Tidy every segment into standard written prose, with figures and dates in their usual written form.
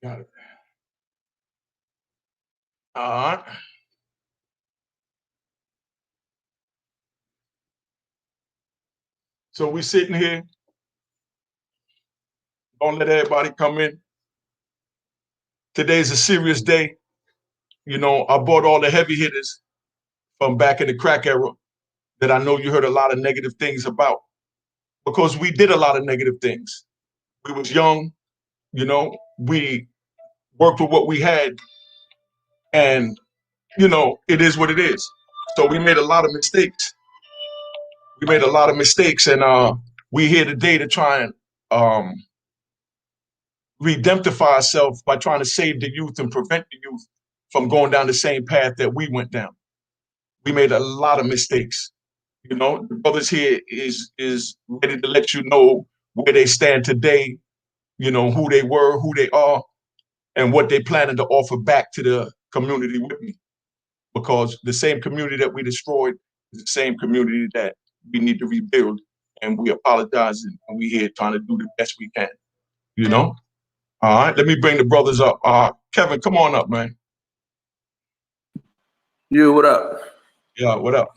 Got it. All right. So we sitting here. Don't let everybody come in. Today's a serious day. You know, I brought all the heavy hitters from back in the crack era that I know you heard a lot of negative things about, because we did a lot of negative things. We was young, you know, we worked with what we had, and you know, it is what it is. So we made a lot of mistakes. We made a lot of mistakes, and we here today to try and redemptify ourselves by trying to save the youth and prevent the youth from going down the same path that we went down. We made a lot of mistakes. You know, the brothers here is ready to let you know where they stand today, you know, who they were, who they are, and what they planning to offer back to the community with me. Because the same community that we destroyed is the same community that we need to rebuild. And we apologizing, and we here trying to do the best we can, you know? All right, let me bring the brothers up. Kevin, come on up, man. You, what up? Yeah, what up?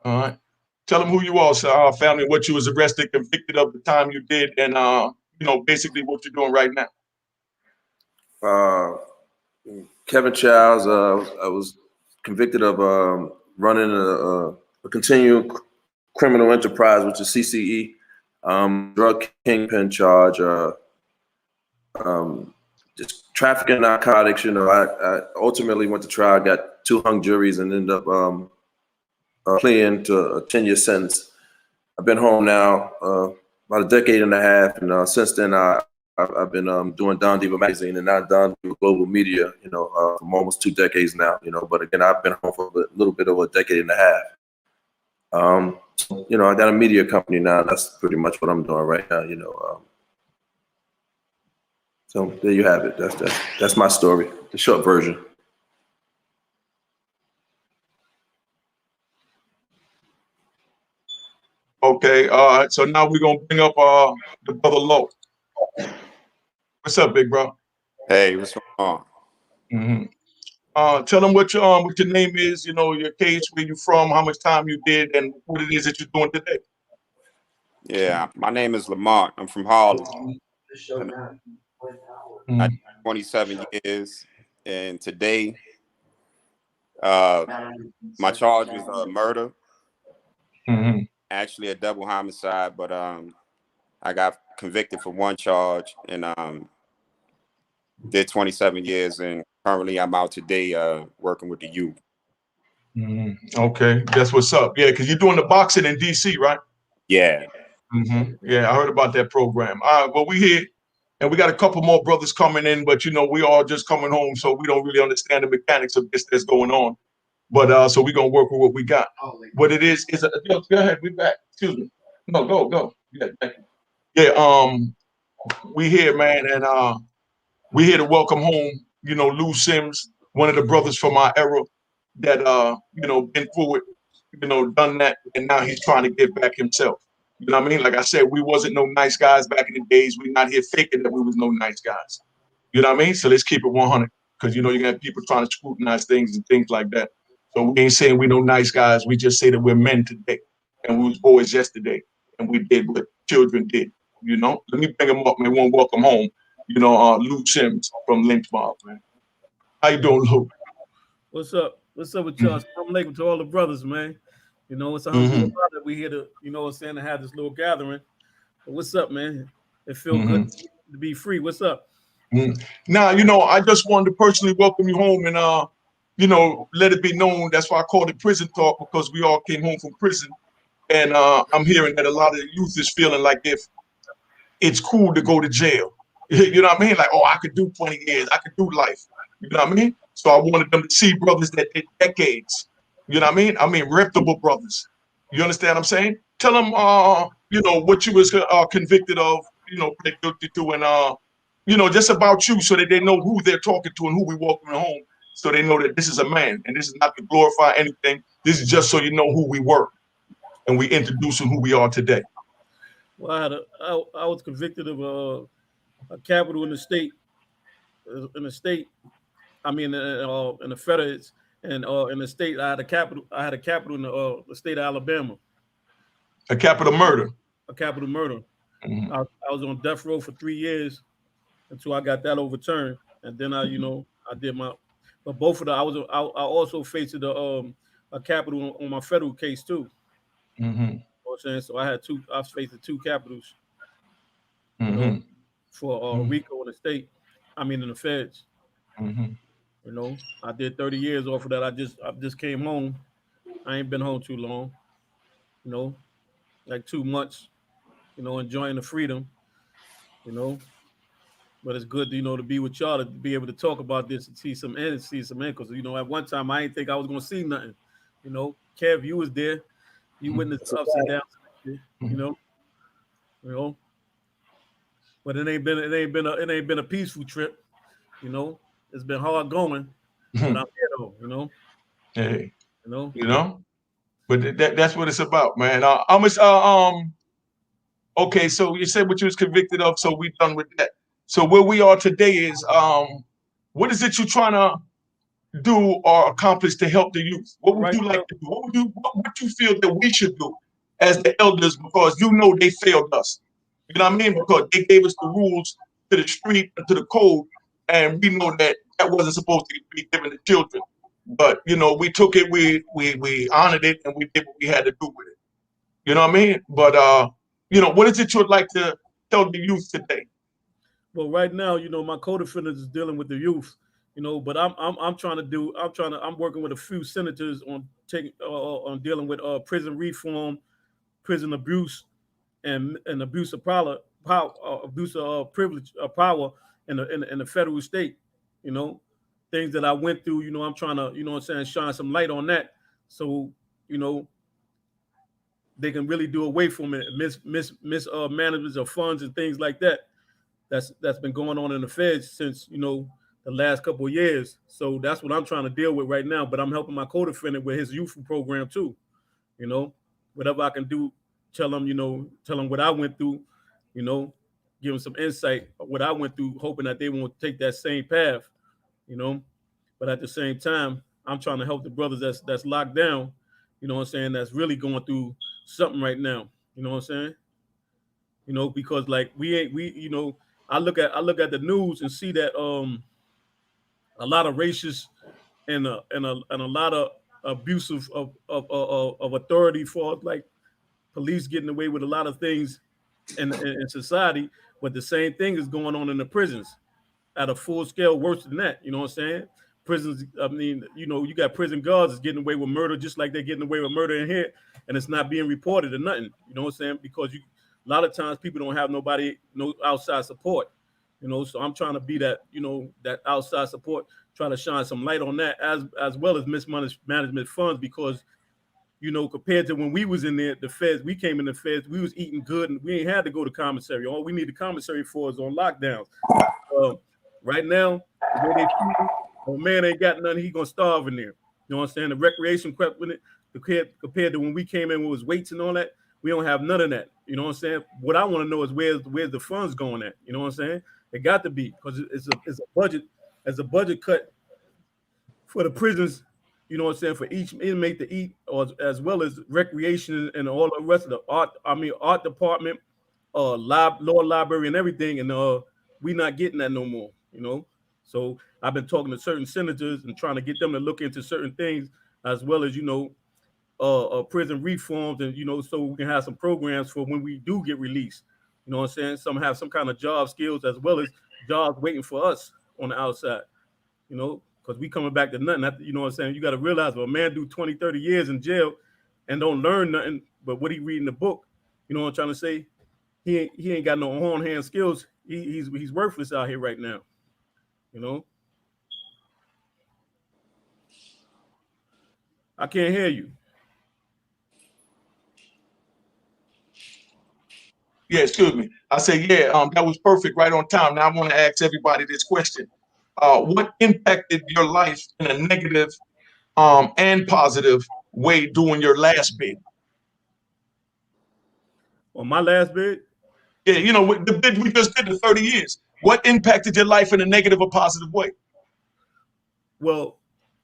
All right. Tell them who you are, family, what you was arrested, convicted of, the time you did, and you know, basically what you're doing right now. Kevin Childs. I was convicted of running a continuing criminal enterprise, which is CCE, drug kingpin charge, just trafficking narcotics. You know, I ultimately went to trial, got 2 hung juries, and ended up pleading to a 10-year sentence. I've been home now about a decade and a half, and since then I've been doing Don Diva magazine and now Don Diva Global Media, you know, for almost 2 decades now, you know. But again, I've been home for a little bit over a decade and a half. You know, I got a media company now. That's pretty much what I'm doing right now, you know. So there you have it. That's my story, the short version. Okay, so now we're gonna bring up the brother Low. What's up, big bro? Hey, what's going on? Tell them what your name is, you know, your case, where you from, how much time you did, and what it is that you're doing today. Yeah, my name is Lamont. I'm from Harlem. I did 27 years, and today, my charge was murder. Actually, a double homicide, but I got convicted for 1 charge and did 27 years, and currently I'm out today working with the youth. Okay, that's what's up. Yeah, because you're doing the boxing in DC, right? Yeah. Yeah, I heard about that program. All right, well, we here, and we got a couple more brothers coming in, but you know, we all just coming home, so we don't really understand the mechanics of this that's going on. But so we're gonna work with what we got. What it is go ahead, we back. Excuse me. No, go. Yeah, thank you. Yeah, we here, man, and we here to welcome home, you know, Lou Sims, one of the brothers from our era that you know, been through it, you know, done that, and now he's trying to give back himself. You know what I mean? Like I said, we wasn't no nice guys back in the days. We're not here faking that we was no nice guys. You know what I mean? So let's keep it 100, because you know you got people trying to scrutinize things and things like that. So we ain't saying we no nice guys. We just say that we're men today, and we was boys yesterday, and we did what children did. You know, let me bring him up, man. One welcome home. You know, Lou Sims from Lynch, man. How you doing, Lou? What's up? What's up with y'all? I'm alaikum to all the brothers, man. You know, it's a hungry that we here to, you know what I'm saying, to have this little gathering. But what's up, man? It feels good to be free. What's up? Now, you know, I just wanted to personally welcome you home and, you know, let it be known. That's why I called it prison talk, because we all came home from prison. And I'm hearing that a lot of the youth is feeling like if it's cool to go to jail. You know what I mean? Like, oh, I could do 20 years. I could do life. You know what I mean? So I wanted them to see brothers that did decades. You know what I mean? I mean, reputable brothers. You understand what I'm saying? Tell them, you know, what you was convicted of, you know, pled guilty to, and, you know, just about you, so that they know who they're talking to and who we welcoming home, so they know that this is a man, and this is not to glorify anything. This is just so you know who we were, and we introducing who we are today. Well, I was convicted of a capital in the state in the state. I mean, in the feds, and in the state, I had a capital. I had a capital in the state of Alabama. A capital murder. A capital murder. Mm-hmm. I was on death row for 3 years until I got that overturned, and then I did my. But both of the I also faced a capital on my federal case too. Mm-hmm. You know what I'm saying? So I had two. I faced two capitals. You Mm-hmm. know, for Rico in the state. I mean, in the feds. Mm-hmm. You know, I did 30 years off of that. I just came home. I ain't been home too long. You know, like 2 months. You know, enjoying the freedom. You know, but it's good, to be with y'all to be able to talk about this and see some ends, see some end. Because at one time I didn't think I was gonna see nothing. You know, Kev, you was there. You witnessed the ups and downs. You know, you know. But it ain't been a peaceful trip. You know, it's been hard going. But I'm here though. You know. Hey, You know. But that's what it's about, man. Okay, so you said what you was convicted of, so we done with that. So where we are today is what is it you're trying to do or accomplish to help the youth? What would you like to do? What you feel that we should do as the elders, because they failed us. You know what I mean? Because they gave us the rules to the street and to the code, and we know that wasn't supposed to be given to children. But we took it, we honored it, and we did what we had to do with it. You know what I mean? But what is it you'd like to tell the youth today? Well, right now, my co-defendant is dealing with the youth. But I'm working with a few senators on dealing with prison reform, prison abuse, and abuse of power, abuse of privilege of power in the federal state. Things that I went through. I'm trying to shine some light on that, so they can really do away from it, mismanagement of funds and things like that. That's been going on in the feds since the last couple of years. So that's what I'm trying to deal with right now. But I'm helping my co-defendant with his youth program too. Whatever I can do, tell him what I went through. Give them some insight of what I went through, hoping that they won't take that same path. But at the same time, I'm trying to help the brothers that's locked down. That's really going through something right now. You know what I'm saying? Because like I look at the news and see that a lot of racist and a lot of abusive of authority for like police getting away with a lot of things in society, but the same thing is going on in the prisons at a full scale, worse than that. You know what I'm saying? Prisons, I mean, you got prison guards that's getting away with murder just like they're getting away with murder in here, and it's not being reported or nothing. You know what I'm saying? Because a lot of times people don't have no outside support. So I'm trying to be that, that outside support, trying to shine some light on that as well as mismanagement funds, because compared to when we was in there, the feds, we came in the feds, we was eating good and we ain't had to go to commissary. All we need the commissary for is on lockdowns. Right now, the way they treat him, man ain't got nothing, he gonna starve in there. You know what I'm saying? The recreation crept with it compared to when we came in with weights and all that. We don't have none of that. You know what I'm saying? What I want to know is where's the funds going at? You know what I'm saying? It got to be, because it's a budget cut for the prisons. You know what I'm saying? For each inmate to eat, or as well as recreation and all the rest of the art department, law library and everything, and we not getting that no more. So I've been talking to certain senators and trying to get them to look into certain things, as well as prison reforms, and so we can have some programs for when we do get released. You know what I'm saying? Some have some kind of job skills as well as jobs waiting for us on the outside. Because we coming back to nothing. You know what I'm saying? You got to realize, if a man do 20, 30 years in jail and don't learn nothing but what he read in the book, you know what I'm trying to say? He ain't got no on-hand skills. He's worthless out here right now. I can't hear you. Yeah, excuse me. I say, that was perfect, right on time. Now I want to ask everybody this question. What impacted your life in a negative and positive way during your last bid? On my last bid? Yeah, the bid we just did, the 30 years. What impacted your life in a negative or positive way? Well,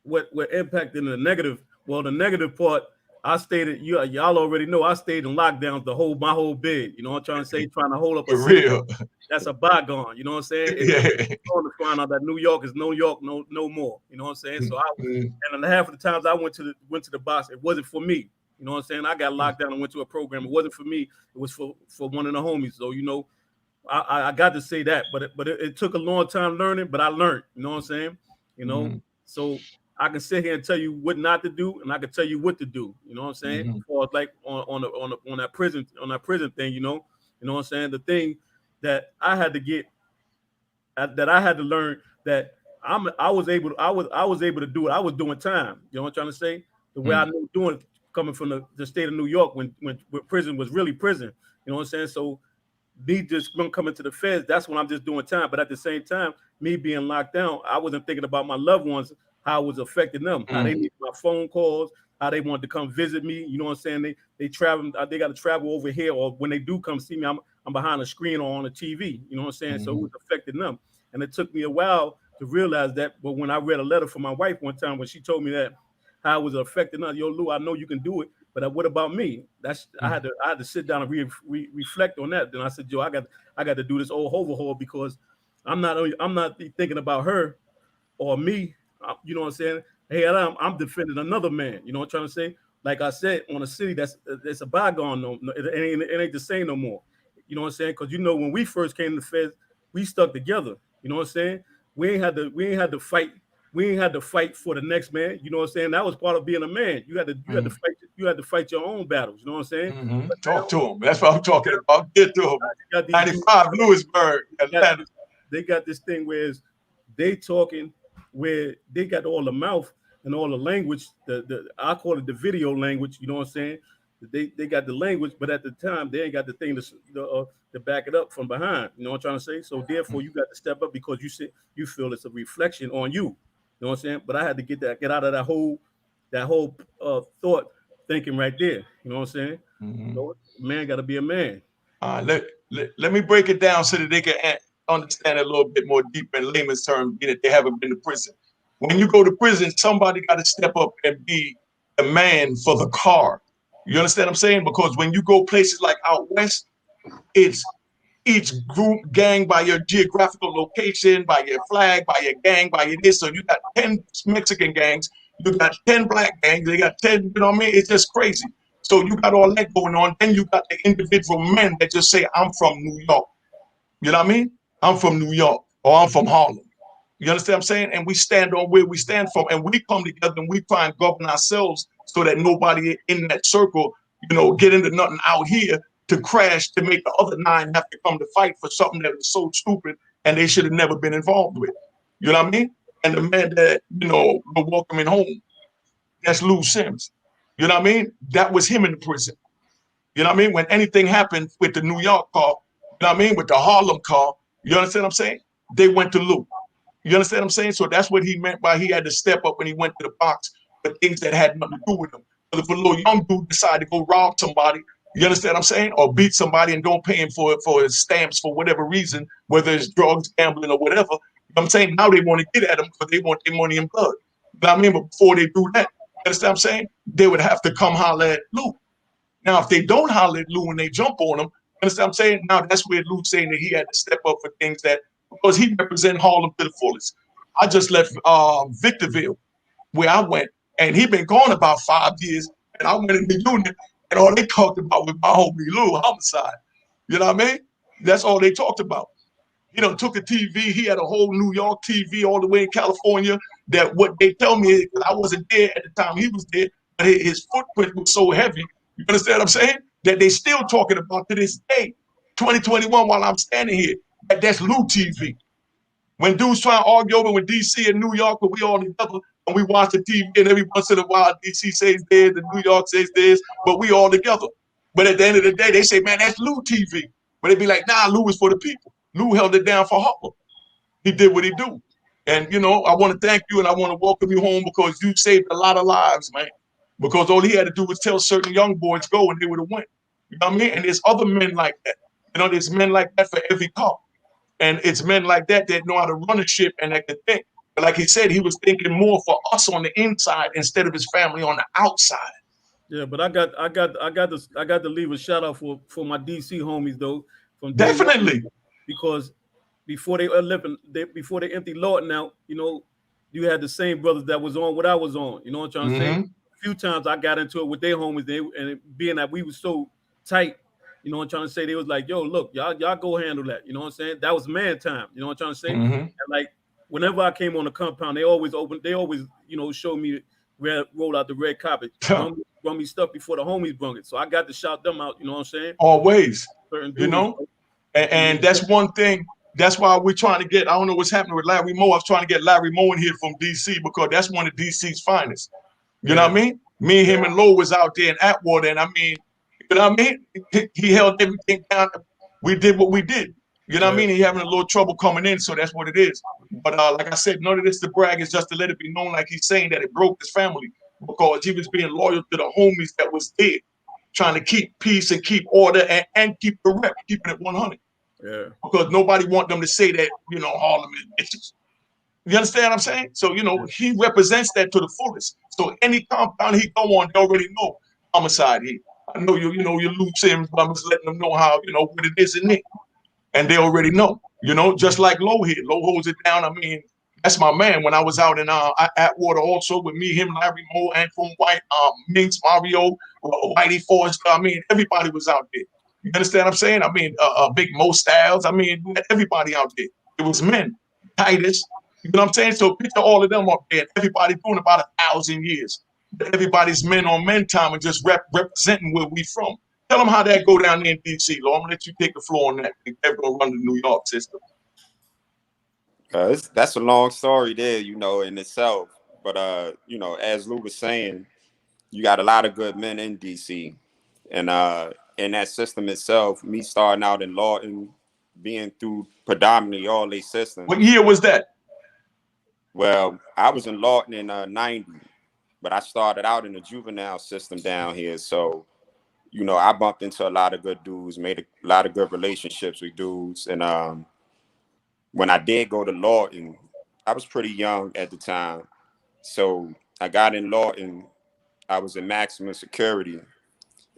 what impacted in the negative? Well, the negative part, I stayed. Y'all already know I stayed in lockdowns my whole bid. You know what I'm trying to say? Trying to hold up a For city real. that's a bygone. You know what I'm saying? It's Yeah. going to find out that New York is New York no more. You know what I'm saying? So and half of the times I went to the box, it wasn't for me. You know what I'm saying? I got locked down and went to a program. It wasn't for me. It was for one of the homies. So you know, I got to say that, but it took a long time learning, but I learned. You know what I'm saying? You know, so I can sit here and tell you what not to do, and I can tell you what to do. You know what I'm saying? Or like on that prison thing. You know what I'm saying? The thing that I had to get, that I had to learn, that I was able to do it. I was doing time. You know what I'm trying to say? The way I knew doing it, coming from the state of New York when prison was really prison. You know what I'm saying? So me just coming to the feds, that's when I'm just doing time. But at the same time, me being locked down, I wasn't thinking about my loved ones, how it was affecting them, how they needed my phone calls, how they wanted to come visit me. You know what I'm saying? They travel, they got to travel over here, or when they do come see me, I'm behind a screen or on a TV. You know what I'm saying? So it was affecting them, and it took me a while to realize that. But when I read a letter from my wife one time, when she told me that how it was affecting us, yo, Lou, I know you can do it, but what about me? I had to sit down and reflect on that. Then I said, Joe, I got to do this old overhaul, because I'm not thinking about her or me. You know what I'm saying? Hey, I'm defending another man. You know what I'm trying to say? Like I said, on a city that's a bygone. No, it ain't the same no more. You know what I'm saying? Because you know, when we first came to the feds, we stuck together. You know what I'm saying? We ain't had to fight. We ain't had to fight for the next man. You know what I'm saying? That was part of being a man. You had to fight your own battles. You know what I'm saying? But Talk to him. That's what I'm talking about. Get to him. 95 Lewisburg, Atlanta. They got this thing where they talking, where they got all the mouth and all the language. I call it the video language. You know what I'm saying? They got the language, but at the time they ain't got the thing to back it up from behind. You know what I'm trying to say? So therefore, you got to step up, because you feel it's a reflection on you. You know what I'm saying? But I had to get out of that whole thought thinking right there. You know what I'm saying? So, man got to be a man. Let me break it down so that they can understand it a little bit more deep in layman's terms, being that they haven't been to prison. When you go to prison, somebody got to step up and be the man for the car. You understand what I'm saying? Because when you go places like out west, it's each group gang by your geographical location, by your flag, by your gang, by your this. So you got 10 Mexican gangs, you got 10 black gangs, they got 10, you know what I mean? It's just crazy. So you got all that going on. Then you got the individual men that just say, I'm from New York. You know what I mean? I'm from New York, or I'm from Harlem. You understand what I'm saying? And we stand on where we stand from, and we come together and we try and govern ourselves so that nobody in that circle, you know, get into nothing out here to crash, to make the other 9 have to come to fight for something that was so stupid and they should have never been involved with. You know what I mean? And the man that, you know, we're welcoming home, that's Lou Sims. You know what I mean? That was him in the prison. You know what I mean? When anything happened with the New York car, you know what I mean? With the Harlem car, you understand what I'm saying? They went to Lou. You understand what I'm saying? So that's what he meant by he had to step up when he went to the box for things that had nothing to do with him. But if a little young dude decided to go rob somebody, you understand what I'm saying? Or beat somebody and don't pay him for his stamps for whatever reason, whether it's drugs, gambling, or whatever. You know what I'm saying? Now they want to get at him because they want their money and blood. You know what I mean? But before they do that, you understand what I'm saying? They would have to come holler at Lou. Now, if they don't holler at Lou and they jump on him, you understand what I'm saying? Now that's where Lou's saying that he had to step up for things that, because he represents Harlem to the fullest. I just left Victorville, where I went, and he been gone about 5 years, and I went in the unit, and all they talked about was my homie Lou, homicide. You know what I mean? That's all they talked about. He done took a TV. He had a whole New York TV all the way in California. That what they tell me is, I wasn't there at the time he was there, but his footprint was so heavy. You understand what I'm saying? That they still talking about to this day, 2021, while I'm standing here. That's Lou TV. When dudes try to argue over with DC and New York, but we all together and we watch the TV, and every once in a while DC says this, and New York says this, but we all together. But at the end of the day, they say, man, that's Lou TV. But they be like, nah, Lou is for the people. Lou held it down for Harlem. He did what he do. And, you know, I want to thank you and I want to welcome you home, because you saved a lot of lives, man. Because all he had to do was tell certain young boys go and they would have went. You know what I mean? And there's other men like that. You know, there's men like that for every car. And it's men like that that know how to run a ship and that can think. But like he said, he was thinking more for us on the inside instead of his family on the outside. Yeah, but I got to leave a shout out for my DC homies though from day one, Definitely. because before they before they empty Lawton out, you know, you had the same brothers that was on what I was on. You know what I'm trying to say? A few times I got into it with their homies, and being that we was so tight, you know what I'm trying to say? They was like, yo, look, y'all go handle that. You know what I'm saying? That was man time. You know what I'm trying to say? And like whenever I came on the compound, they always, you know, showed me roll out the red carpet, run me stuff before the homies brung it. So I got to shout them out, you know what I'm saying? Always. Certain You dudes, know? And that's one thing. That's why we're trying to get, I don't know what's happening with Larry Moe. I was trying to get Larry Moe in here from DC because that's one of DC's finest. You know what I mean? Me, him, and Lowe was out there in Atwater, and I mean, you know what I mean? He held everything down. We did what we did. You know what I mean? He having a little trouble coming in, so that's what it is. But like I said, none of this to brag. Is just to let it be known, like he's saying, that it broke his family because he was being loyal to the homies that was there, trying to keep peace and keep order and keep the rep, keeping it 100. Yeah. Because nobody want them to say that, you know, Harlem is bitches. You understand what I'm saying? So, you know, he represents that to the fullest. So any compound he go on, they already know homicide here. I know you know, your loose ends, but I'm just letting them know how, you know, what it is in it. And they already know, you know, just like Low here. Low holds it down. I mean, that's my man. When I was out in Atwater also with me, him, Larry Moe, Antoine White, Minx, Mario, Whitey Forrester. I mean, everybody was out there. You understand what I'm saying? I mean, Big Mo Styles. I mean, everybody out there. It was men. Titus. You know what I'm saying? So picture all of them up there. Everybody doing about 1,000 years. Everybody's men on men time and just representing where we from. Tell them how that go down there in DC, Lord. I'm gonna let you take the floor on that. They're gonna run the New York system. That's a long story there, you know, in itself. But you know, as Lou was saying, you got a lot of good men in DC, and in that system itself, me starting out in Lawton, being through predominantly all these systems. What year was that? Well, I was in Lawton in '90, but I started out in the juvenile system down here, so you know, I bumped into a lot of good dudes, made a lot of good relationships with dudes. And when I did go to Lawton, I was pretty young at the time. So I got in Lawton, I was in maximum security.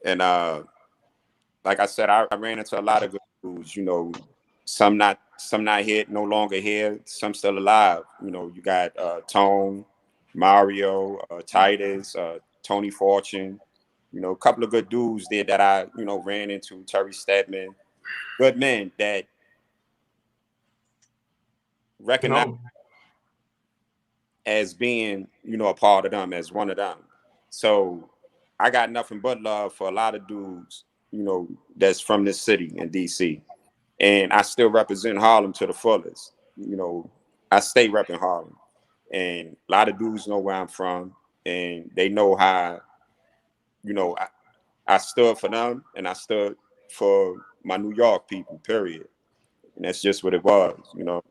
And like I said, I ran into a lot of good dudes, you know, some not here, no longer here, some still alive. You know, you got Tone, Mario, Titus, Tony Fortune. You know, a couple of good dudes there that I, you know, ran into, Terry Stedman, good men that recognize as being, you know, a part of them, as one of them. So I got nothing but love for a lot of dudes, you know, that's from this city in DC. And I still represent Harlem to the fullest. You know, I stay repping Harlem. And a lot of dudes know where I'm from, and they know how, you know, I stood for them, and I stood for my New York people, period. And that's just what it was, you know.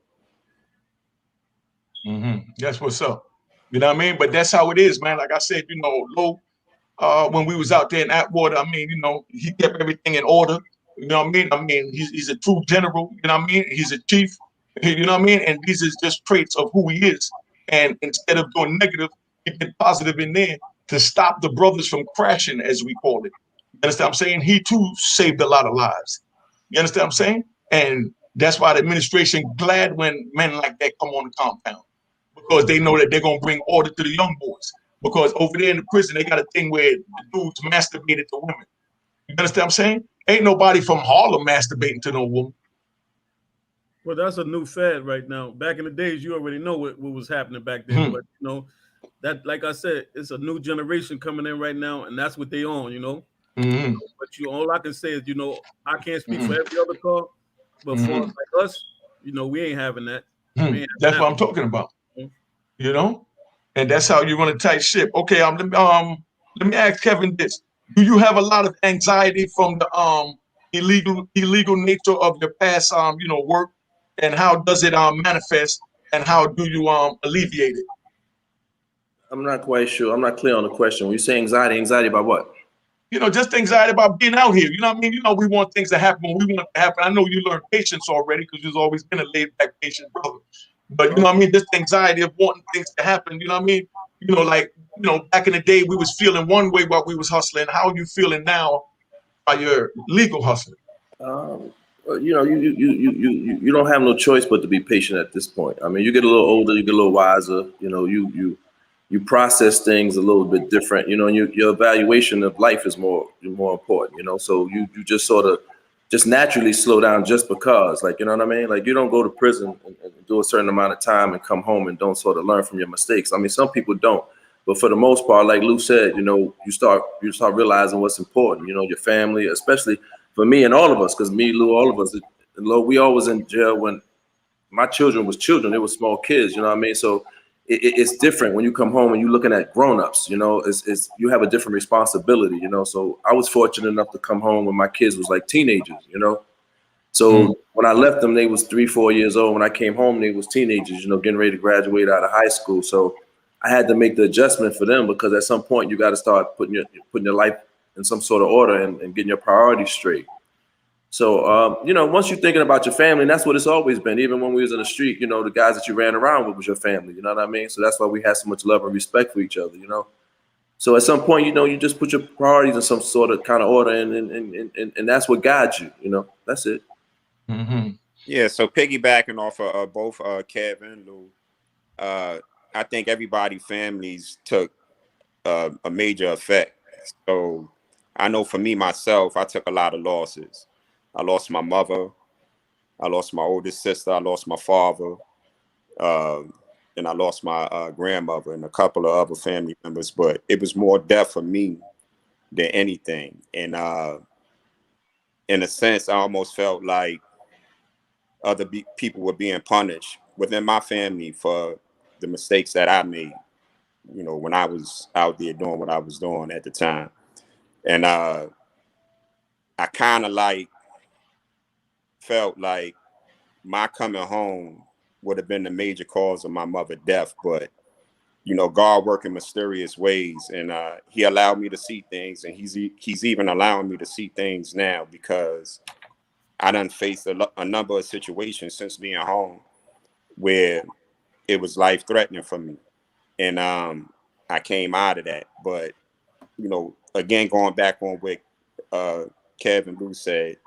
That's what's up. You know what I mean? But that's how it is, man. Like I said, you know, Low, when we was out there in Atwater, I mean, you know, he kept everything in order. You know what I mean? I mean, he's a true general. You know what I mean? He's a chief. You know what I mean? And these is just traits of who he is. And instead of doing negative, he did positive in there to stop the brothers from crashing, as we call it. You understand what I'm saying? He too saved a lot of lives. You understand what I'm saying? And that's why the administration glad when men like that come on the compound, because they know that they're gonna bring order to the young boys. Because over there in the prison, they got a thing where the dudes masturbated to women. You understand what I'm saying? Ain't nobody from Harlem masturbating to no woman. Well, that's a new fad right now. Back in the days, you already know what was happening back then. But you know, that, like I said, it's a new generation coming in right now, and that's what they on, you know. But all I can say is, you know, I can't speak for every other car, but for like us, you know, we ain't having that. That's what I'm talking about. You know, and that's how you run a tight ship. Okay, let me ask Kevin this: do you have a lot of anxiety from the illegal nature of your past you know, work, and how does it manifest, and how do you alleviate it? I'm not quite sure. I'm not clear on the question. When you say anxiety about what? you know, just anxiety about being out here. You know what I mean? You know, we want things to happen when we want it to happen. I know you learned patience already because you've always been a laid back patient brother. But you know what I mean? Just the anxiety of wanting things to happen. You know what I mean? You know, like, you know, back in the day, we was feeling one way while we was hustling. How are you feeling now while you're legal hustling? You know, you don't have no choice but to be patient at this point. I mean, you get a little older, you get a little wiser. You know, you process things a little bit different. You know, and your evaluation of life is more important. You know, so you just sort of just naturally slow down just because, like, you know what I mean? Like, you don't go to prison and do a certain amount of time and come home and don't sort of learn from your mistakes. I mean, some people don't, but for the most part, like Lou said, you know, you start realizing what's important. You know, your family, especially for me and all of us, because me, Lou, all of us, we all was in jail when my children was children. They were small kids, you know what I mean? So it's different when you come home and you're looking at grown-ups, you know, it's you have a different responsibility, you know? So I was fortunate enough to come home when my kids was like teenagers, you know? So when I left them, they was 3, 4 years old. When I came home, they was teenagers, you know, getting ready to graduate out of high school. So I had to make the adjustment for them because at some point you got to start putting your life in some sort of order and getting your priorities straight. So, you know, once you're thinking about your family, and that's what it's always been. Even when we was in the street, you know, the guys that you ran around with was your family. You know what I mean? So that's why we had so much love and respect for each other, you know? So at some point, you know, you just put your priorities in some sort of kind of order and that's what guides you, you know? That's it. Mm-hmm. Yeah, so piggybacking off of both Kev and Lou, I think everybody's families took a major effect. So I know for me, myself, I took a lot of losses. I lost my mother. I lost my oldest sister. I lost my father. And I lost my grandmother and a couple of other family members. But it was more death for me than anything. And in a sense, I almost felt like other people were being punished within my family for the mistakes that I made, you know, when I was out there doing what I was doing at the time. And I kind of like felt like my coming home would have been the major cause of my mother's death. But, you know, God worked in mysterious ways, and he allowed me to see things, and he's even allowing me to see things now because I done faced a number of situations since being home where it was life-threatening for me. And I came out of that. But, you know, again, going back on what Kevin Lou said,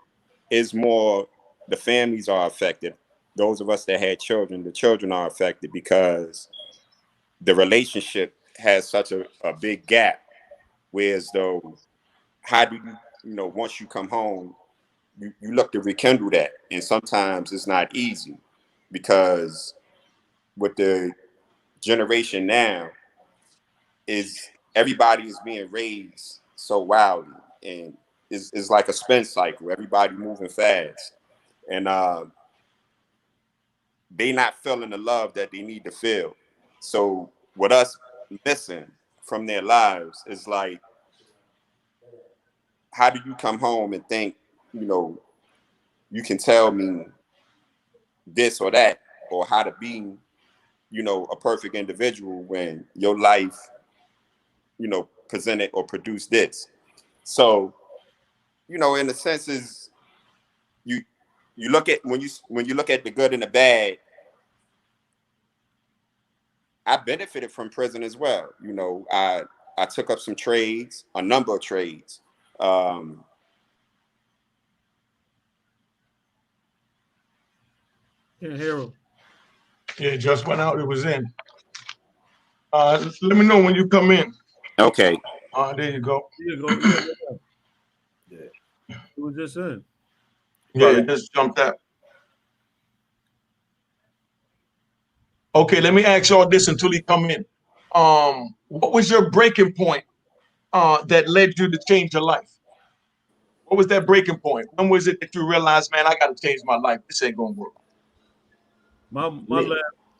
it's more the families are affected. Those of us that had children, the children are affected because the relationship has such a big gap. Whereas though, how do you, you know, once you come home, you look to rekindle that. And sometimes it's not easy because with the generation now, is everybody is being raised so wildly, and it's like a spin cycle. Everybody moving fast, and they not feeling the love that they need to feel. So with us missing from their lives is like, how do you come home and think, you know, you can tell me this or that, or how to be, you know, a perfect individual when your life, you know, presented or produced this. So, you know, in a sense, is you look at when you look at the good and the bad. I benefited from prison as well. You know, I took up some trades, a number of trades. Yeah, Harold. Yeah, just went out. It was in. Let me know when you come in. Okay. There you go. Here you go. Yeah. It was just in. Yeah, just jumped out. Okay, let me ask y'all this until he come in. What was your breaking point that led you to change your life? What was that breaking point? When was it that you realized, man, I got to change my life? This ain't gonna work. My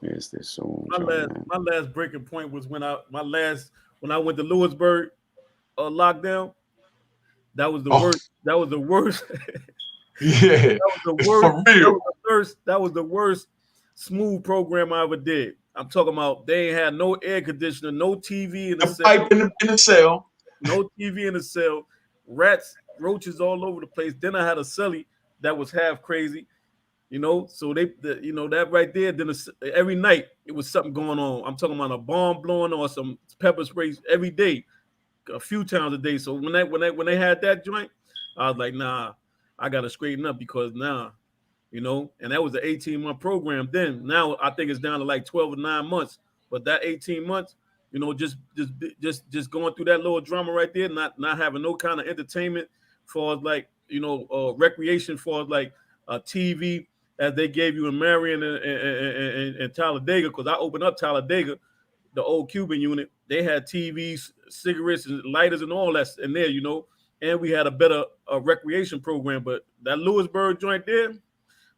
Is this so? my last breaking point was when I went to Lewisburg lockdown. That was the Oh, worst. That was the worst. yeah, That was the it's worst. for real. That was the worst smooth program I ever did. I'm talking about they ain't had no air conditioner, no TV in the The cell, pipe in the cell. no TV in the cell. rats, roaches all over the place. Then I had a celly that was half crazy, you know. So that right there. Then every night it was something going on. I'm talking about a bomb blowing or some pepper sprays every day, a few times a day. So when they had that joint, I was like, nah, I gotta straighten up because now, you know, and that was an 18-month program. Then now I think it's down to like 12 or 9 months. But that 18 months, you know, just going through that little drama right there, not having no kind of entertainment for like, you know, recreation for like TV as they gave you in Marion and Talladega, because I opened up Talladega, the old Cuban unit. They had TVs, cigarettes, and lighters and all that in there, you know, and we had a better recreation program. But that Lewisburg joint there,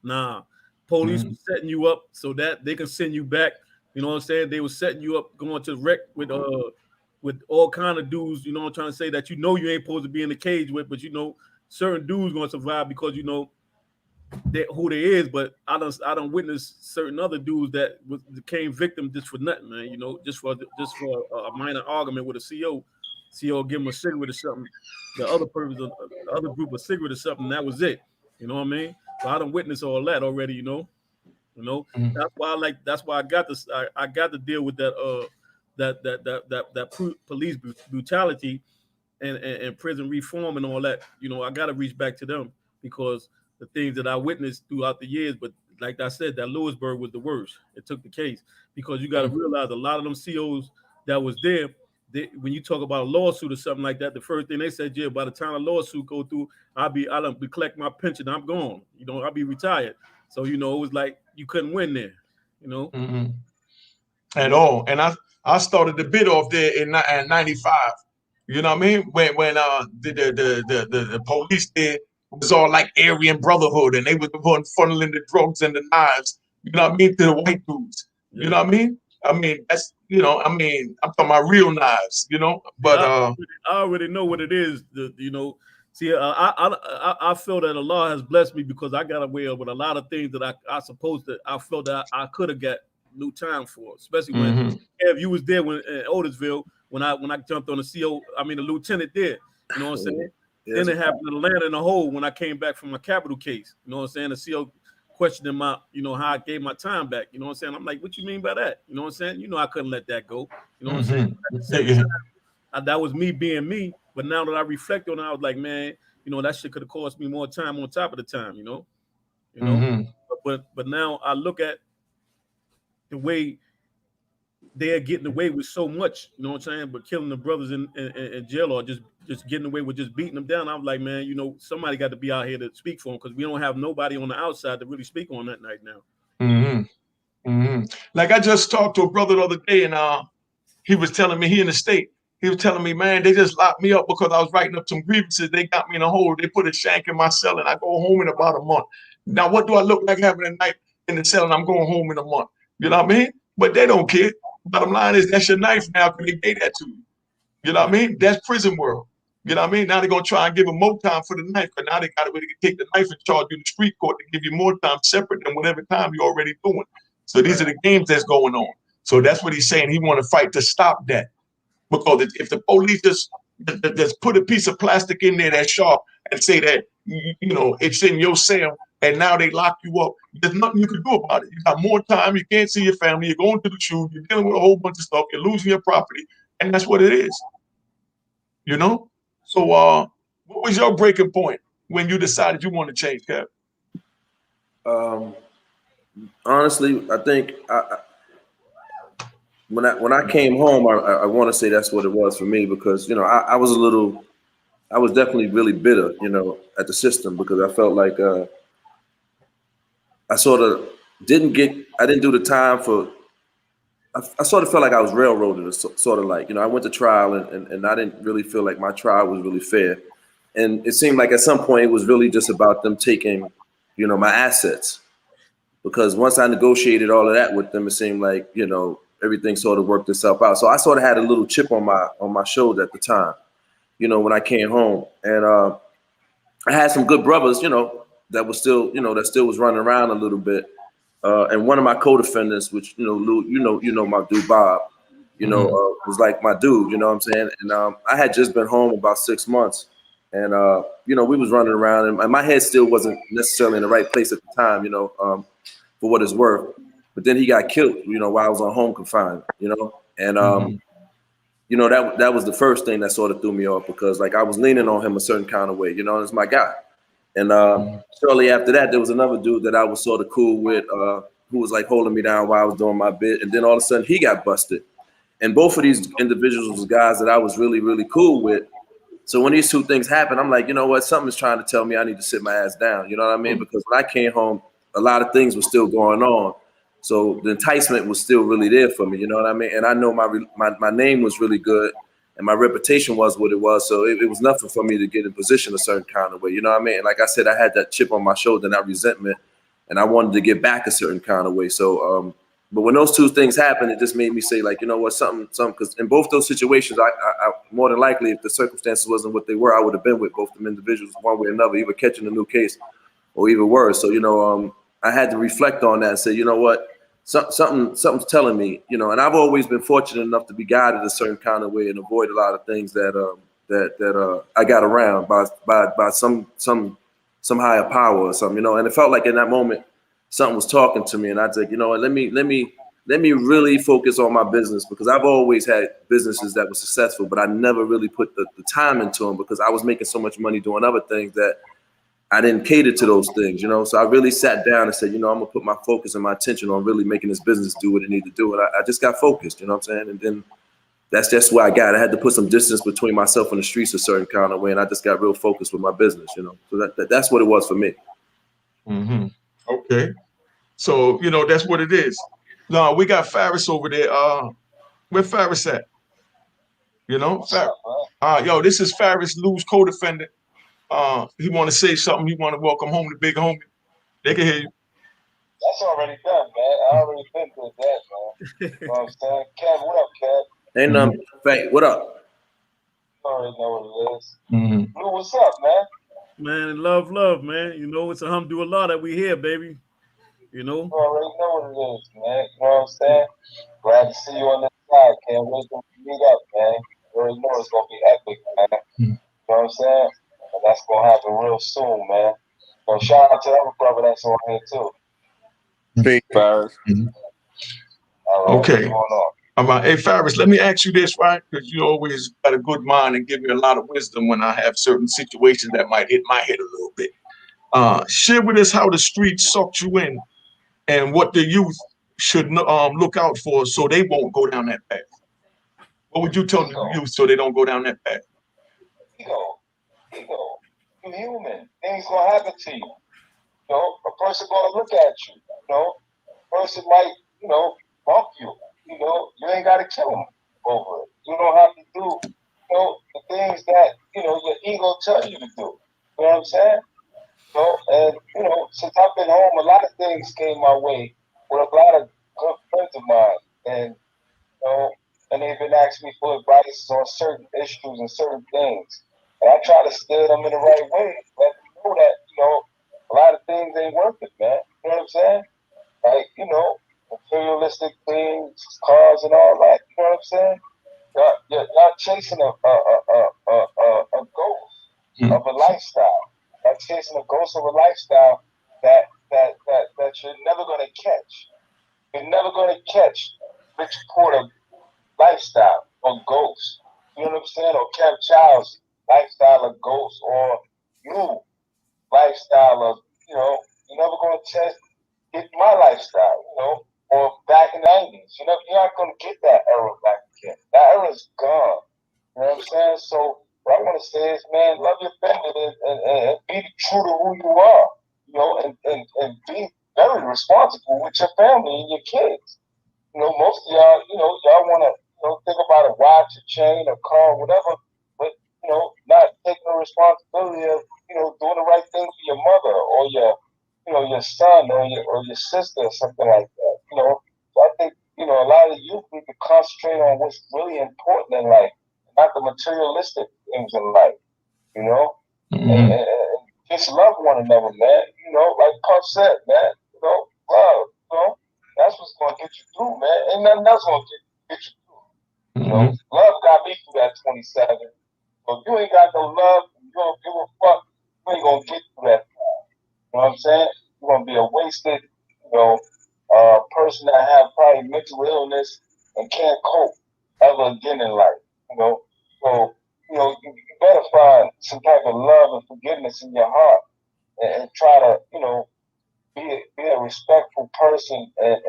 nah, police was setting you up so that they can send you back. You know what I'm saying? They were setting you up going to wreck with all kind of dudes. You know what I'm trying to say, that you know you ain't supposed to be in the cage with, but you know certain dudes gonna survive because you know who they is. But I don't witness certain other dudes that became victim just for nothing, man. You know, just for a minor argument with a CO. CO give him a cigarette or something. The other person, the other group a cigarette or something. That was it. You know what I mean? So I don't witness all that already. You know. That's why that's why I got this. I got to deal with that police brutality and prison reform and all that. You know, I got to reach back to them because the things that I witnessed throughout the years. But like I said, that Lewisburg was the worst. It took the case because you got to realize a lot of them COs that was there. When you talk about a lawsuit or something like that, the first thing they said, yeah, by the time a lawsuit go through, I don't be collect my pension. I'm gone. You know, I'll be retired. So, you know, it was like you couldn't win there, you know? At all. And I started the bid off there in 95. You know what I mean? When the police there was all like Aryan Brotherhood, and they was the one funneling the drugs and the knives, you know what I mean, to the white dudes. Yeah. You know what I mean? I mean, that's, you know, I mean, I'm talking about real knives, you know? But I already know what it is, you know. See, I feel that Allah has blessed me because I got away with a lot of things that I felt that I could have got new time for, especially when if you was there when in Otisville when I jumped on the lieutenant there. You know what I'm saying? Yes. Then it happened in Atlanta in the hole when I came back from my capital case. You know what I'm saying? The CO questioning my, you know, how I gave my time back. You know what I'm saying? I'm like, what you mean by that? You know what I'm saying? You know, I couldn't let that go. You know what I'm saying? At the same time, that was me being me. But now that I reflect on it, I was like, man, you know, that shit could have cost me more time on top of the time, you know. But now I look at the way they're getting away with so much, you know what I'm saying? But killing the brothers in jail or just getting away with just beating them down. I was like, man, you know, somebody got to be out here to speak for them because we don't have nobody on the outside to really speak on that right now. Like I just talked to a brother the other day, and he was telling me he in the state. He was telling me, man, they just locked me up because I was writing up some grievances. They got me in a hole. They put a shank in my cell, and I go home in about a month. Now, what do I look like having a night in the cell, and I'm going home in a month? You know what I mean? But they don't care. Bottom line is that's your knife now because they gave that to you. You know what I mean? That's prison world. You know what I mean? Now they're going to try and give them more time for the knife, but now they got to take the knife and charge you in the street court to give you more time separate than whatever time you're already doing. So these are the games that's going on. So that's what he's saying. He want to fight to stop that. Because if the police just put a piece of plastic in there that's sharp and say that, you know, it's in your cell and now they lock you up, there's nothing you can do about it. You got more time. You can't see your family. You're going to the tube. You're dealing with a whole bunch of stuff. You're losing your property. And that's what it is. You know? So what was your breaking point when you decided you want to change, Kev? Honestly, I think when I came home, I want to say that's what it was for me because, you know, I was definitely really bitter, you know, at the system because I felt like I didn't do the time for, I sort of felt like I was railroaded, sort of like, you know, I went to trial and I didn't really feel like my trial was really fair. And it seemed like at some point it was really just about them taking, you know, my assets. Because once I negotiated all of that with them, it seemed like, you know, everything sort of worked itself out. So I sort of had a little chip on my shoulder at the time, you know, when I came home. And I had some good brothers, you know, that was still, you know, that still was running around a little bit. And one of my co-defendants, which, you know, Lou, you know, my dude Bob, you know, was like my dude, you know what I'm saying? And I had just been home about 6 months. And you know, we was running around, and my head still wasn't necessarily in the right place at the time, you know, for what it's worth. But then he got killed, you know, while I was on home confinement, you know, and you know, that was the first thing that sort of threw me off, because like I was leaning on him a certain kind of way, you know, it's my guy. And shortly after that, there was another dude that I was sort of cool with, who was like holding me down while I was doing my bit. And then all of a sudden he got busted. And both of these individuals was guys that I was really, really cool with. So when these two things happened, I'm like, you know what? Something's trying to tell me I need to sit my ass down. You know what I mean? Because when I came home, a lot of things were still going on. So the enticement was still really there for me. You know what I mean? And I know my name was really good, and my reputation was what it was. So it was nothing for me to get in position a certain kind of way. You know what I mean? And like I said, I had that chip on my shoulder and that resentment, and I wanted to get back a certain kind of way. So, but when those two things happened, it just made me say, like, you know what, something, because in both those situations, I more than likely, if the circumstances wasn't what they were, I would have been with both them individuals one way or another, either catching a new case or even worse. So, you know, I had to reflect on that and say, you know what, something's telling me, you know, and I've always been fortunate enough to be guided a certain kind of way and avoid a lot of things that I got around by some higher power or something, you know. And it felt like in that moment, something was talking to me, and I said, you know what, let me really focus on my business, because I've always had businesses that were successful, but I never really put the time into them because I was making so much money doing other things that I didn't cater to those things, you know. So I really sat down and said, you know, I'm gonna put my focus and my attention on really making this business do what it needed to do. And I just got focused, you know what I'm saying? And then that's just where I got. I had to put some distance between myself and the streets a certain kind of way, and I just got real focused with my business, you know. So that's what it was for me. Mm-hmm. Okay. So, you know, that's what it is. No, we got Faris over there. Where Faris at? You know, yo, this is Faris, Lou's co-defendant. He want to say something. He want to welcome home the big homie. They can hear you. That's already done, man. I already been through that, man. You know what I'm saying? Kev, what up, Kev? Ain't nothing. Fact, what up? You already know what it is. Lou, what's up, man? Man, love, man. You know, it's a alhamdulillah that we here, baby. You know? You already know what it is, man. You know what I'm saying? Glad to see you on this side. Can't wait to meet up, man. You already know it's going to be epic, man. You know what I'm saying? And that's going to happen real soon, man. So shout out to the other brother that's on here, too. Big Faris. All right, Okay. what's going on? All right. Hey, Faris, let me ask you this, right? Because you always got a good mind and give me a lot of wisdom when I have certain situations that might hit my head a little bit. Share with us how the streets sucked you in and what the youth should look out for so they won't go down that path. What would you tell the youth so they don't go down that path? Ego. You're human. Things going to happen to you. You know, a person going to look at you. You know, a person might, you know, bump you. You know, you ain't got to kill them over it. You don't have to do, you know, the things that, you know, your ego tells you to do. You know what I'm saying? You know, and, you know, since I've been home, a lot of things came my way with a lot of good friends of mine. And, you know, and they've been asking me for advice on certain issues and certain things. And I try to steer them in the right way, let them know that, you know, a lot of things ain't worth it, man. You know what I'm saying? Like, you know, materialistic things, cars and all that. You know what I'm saying? Y'all chasing a ghost of a lifestyle. Y'all chasing a ghost of a lifestyle that you're never gonna catch. You're never gonna catch Rich Porter lifestyle or ghost. You know what I'm saying? Or Kev Child's lifestyle of ghost, or you lifestyle of, you know, you're never gonna get my lifestyle, you know, or back in the 90s. You know, you're not gonna get that era back again. That era's gone. You know what I'm saying? So what I want to say is, man, love your family and be true to who you are, you know, and be very responsible with your family and your kids. You know, most of y'all, you know, y'all want to, you know, think about a watch, a chain, a car, whatever, but, you know, not taking the responsibility of, you know, doing the right thing for your mother or your, you know, your son or your sister or something like that. You know, so I think, you know, a lot of youth need to concentrate on what's really important in life, not the materialistic things in life. You know, and just love one another, man. You know, like Puff said, man. You know, love. You know, that's what's gonna get you through, man. Ain't nothing else gonna get you through. You know, love got me through that 27. So if you ain't got no love, you don't you ain't gonna get through that. You know what I'm saying? You're gonna be a wasted, person that have probably mental illness and can't cope ever again in life. So you better find some type of love and forgiveness in your heart and try to, be a respectful person and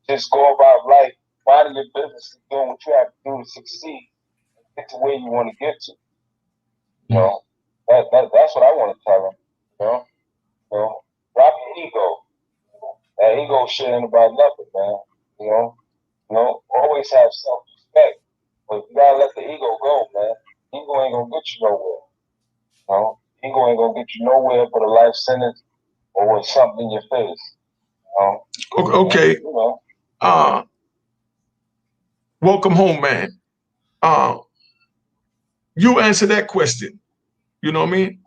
just go about life, minding your business and doing what you have to do to succeed and get to where you want to get to. That's what I want to tell them. Drop your ego. That ego shit ain't about nothing, man. Always have self-respect. But you gotta let the ego go, man. Ego ain't gonna get you nowhere. Ego ain't gonna get you nowhere but a life sentence or with something in your face. Okay. Welcome home, man. You answer that question. You know what I mean?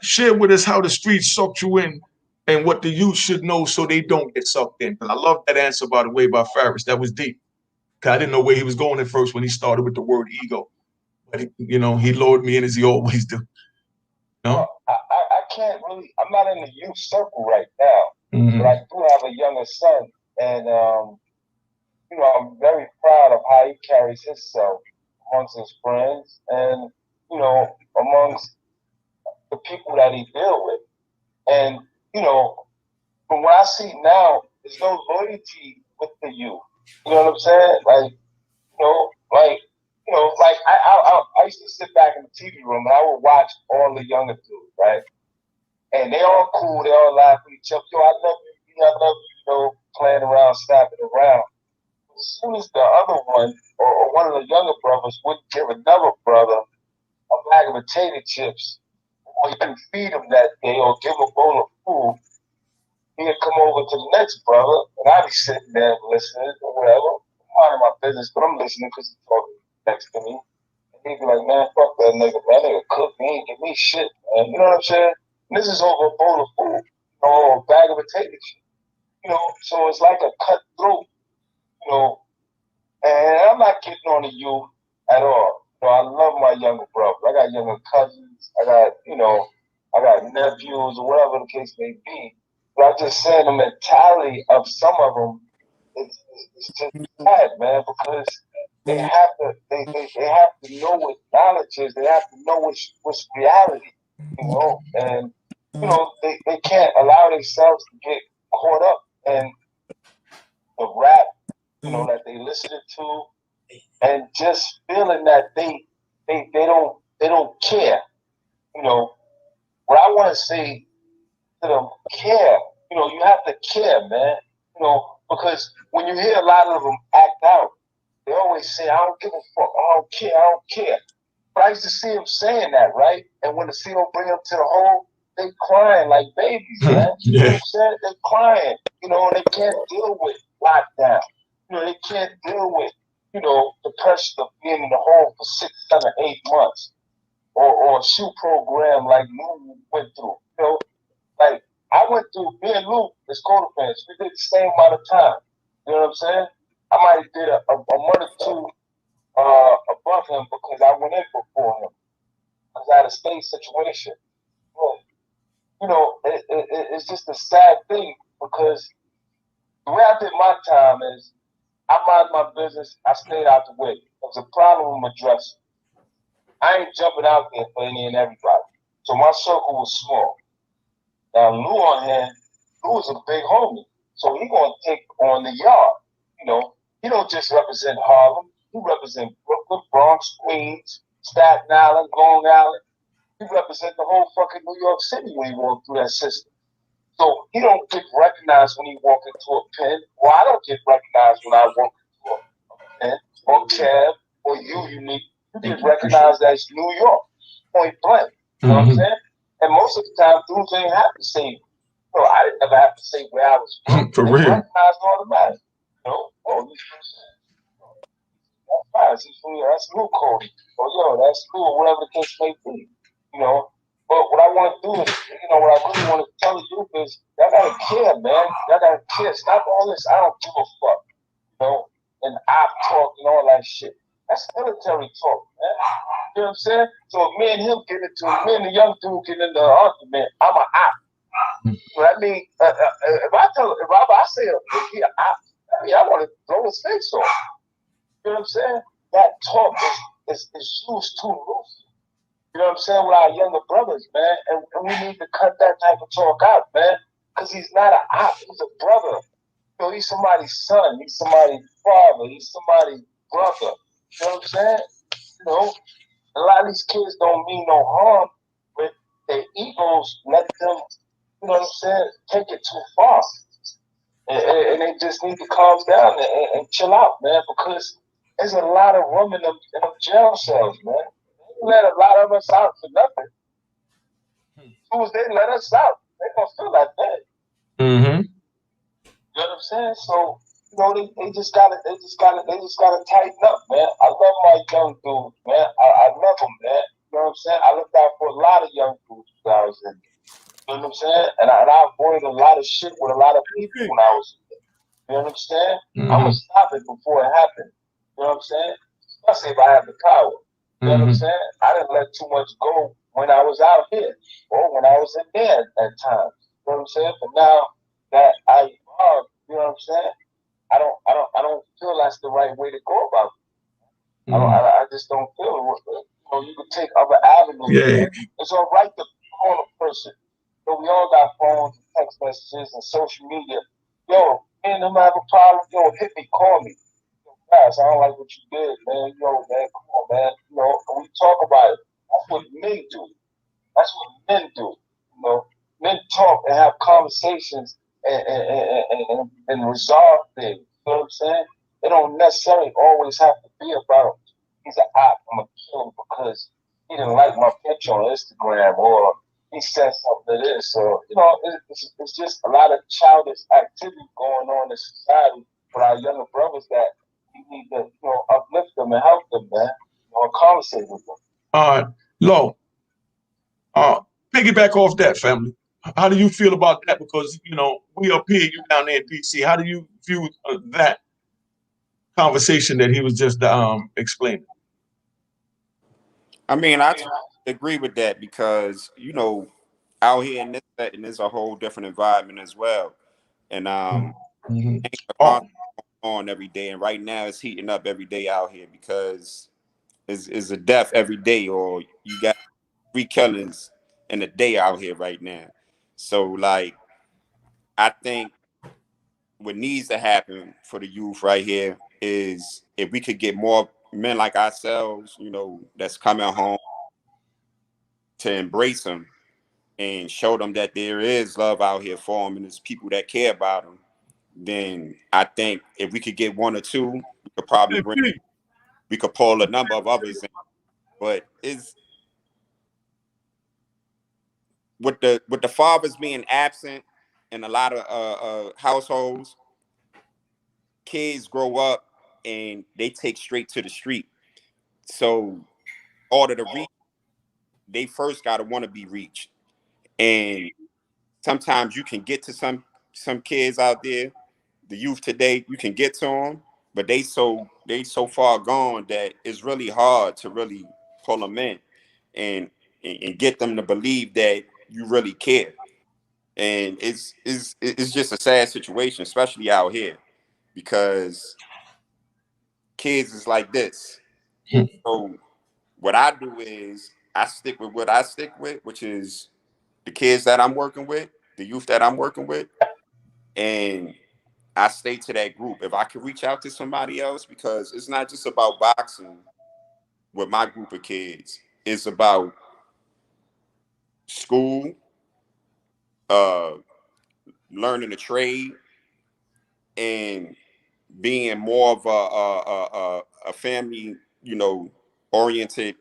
Share with us how the streets sucked you in and what the youth should know so they don't get sucked in. And I love that answer, by the way, by Farris. That was deep. I didn't know where he was going at first when he started with the word ego. But, he lured me in as he always do. Well, I can't really, I'm not in the youth circle right now, but I do have a younger son. And, I'm very proud of how he carries himself amongst his friends and, amongst the people that he deal with. And, from what I see now, there's no loyalty with the youth. You know what I'm saying? I used to sit back in the TV room and I would watch all the younger dudes, right? And they all cool, they all laugh at each other. Yo, I love you, I love you, playing around, snapping around. As soon as the other one or one of the younger brothers would give another brother a bag of potato chips, or he couldn't feed him that day or give him a bowl of food, he'd come over to the next brother, and I'd be sitting there listening or whatever, minding my business, but I'm listening because he's talking next to me. And he'd be like, man, fuck that nigga, man. That nigga cook me, ain't give me shit, man. You know what I'm saying? And this is over a bowl of food, or a bag of potato chips. So it's like a cutthroat, and I'm not getting on to you at all. I love my younger brother. I got younger cousins. I got nephews or whatever the case may be. But I'm just saying the mentality of some of them is just bad, man, because they have to know what knowledge is. They have to know what's reality, and they can't allow themselves to get caught up in the rap, that they listen to, and just feeling that they don't care. What I want to say to them, care. You have to care, man. Because when you hear a lot of them act out, they always say, I don't give a fuck, I don't care. But I used to see them saying that, right? And when the CO bring them to the hole, they crying like babies, man. You know what I'm saying? They crying. They can't deal with lockdown. They can't deal with, the pressure of being in the hole for 6, 7, 8 months. Or a shoe program like Lou went through. Like I went through, me and Lou as co-defendants, we did the same amount of time. You know what I'm saying? I might have did a month or two above him because I went in before him. Because I had a state situation. It's just a sad thing because the way I did my time is I mind my business, I stayed out the way. If there's a problem, I'm addressing. I ain't jumping out there for any and everybody. So my circle was small. Now Lou on hand, Lou is a big homie. So he gonna take on the yard. He don't just represent Harlem. He represent Brooklyn, Bronx, Queens, Staten Island, Long Island. He represent the whole fucking New York City when he walked through that system. So he don't get recognized when he walk into a pen, or I don't get recognized when I walk into a pen, or Kev, or you, Unique. You get recognized as New York, point blank. You know what I'm saying? And most of the time, dudes ain't have to say, I didn't ever have to say where I was from. For real. Recognized automatically. That's Lou Cody. Or that's Lou, or whatever the case may be. But what I want to do is, what I really want to tell you is, y'all gotta care, man. Y'all gotta care. Stop all this. I don't give a fuck. And I talk and all that shit. That's military talk, man. You know what I'm saying? So if me and him get into it, me and the young dude get into an argument, I'm an op. But I mean, if I say if he an op, I mean, I want to blow his face off. You know what I'm saying? That talk is used too loose. You know what I'm saying? With our younger brothers, man. And we need to cut that type of talk out, man. Because he's not an op, he's a brother. You know, he's somebody's son, he's somebody's father, he's somebody's brother. You know what I'm saying? You know, a lot of these kids don't mean no harm, but their egos let them, you know what I'm saying, take it too far. And they just need to calm down and chill out, man, because there's a lot of room in them jail cells, man. They let a lot of us out for nothing. As soon as they let us out, they gonna feel like that. Mm-hmm. You know what I'm saying? So, you know, they just gotta tighten up, man. I love my young dudes, man. I love them, man. You know what I'm saying? I looked out for a lot of young dudes when I was in there. You know what I'm saying? And I avoided a lot of shit with a lot of people when I was in there. You know what I'm saying? Mm-hmm. I'm gonna stop it before it happened. You know what I'm saying? Especially if I have the power. You know what I'm saying? I didn't let too much go when I was out here or when I was in there at times. You know what I'm saying? But now that I evolved, you know what I'm saying? I don't feel that's the right way to go about it. I just don't feel it. You know, you can take other avenues. Yeah. It's all right to call a person. You know, we all got phones and text messages and social media. Yo, me and them have a problem. Yo, hit me, call me. Guys, I don't like what you did, man. Yo, man, come on, man. You know, we talk about it. That's what men do. That's what men do. You know, men talk and have conversations and resolve things. You know what I'm saying? It don't necessarily always have to be about he's an op, I'm gonna kill him because he didn't like my picture on Instagram or he said something to this. So, you know, it's just a lot of childish activity going on in society with our younger brothers that we need to, you know, uplift them and help them, man. You know, and conversate with them. Lo, piggyback off that, family. How do you feel about that? Because, you know, we up here, you down there in DC. How do you view that conversation that he was just explaining? I mean, I agree with that because, you know, out here in this setting is a whole different environment as well. And things are constantly on every day. And right now it's heating up every day out here because it's a death every day, or you got 3 killings in a day out here right now. So, like, I think what needs to happen for the youth right here is if we could get more men like ourselves, you know, that's coming home to embrace them and show them that there is love out here for them and there's people that care about them, then I think if we could get 1 or 2, we could probably we could pull a number of others in. But is with the fathers being absent in a lot of households, kids grow up and they take straight to the street. So order to reach, they first got to want to be reached. And sometimes you can get to some kids out there, the youth today, you can get to them, but they so far gone that it's really hard to really pull them in and get them to believe that you really care. And it's just a sad situation, especially out here, because kids is like this. So what I do is I stick with what I stick with, which is the kids that I'm working with, the youth that I'm working with, and I stay to that group. If I could reach out to somebody else, because it's not just about boxing with my group of kids, it's about school, uh, learning a trade, and being more of a family, you know, oriented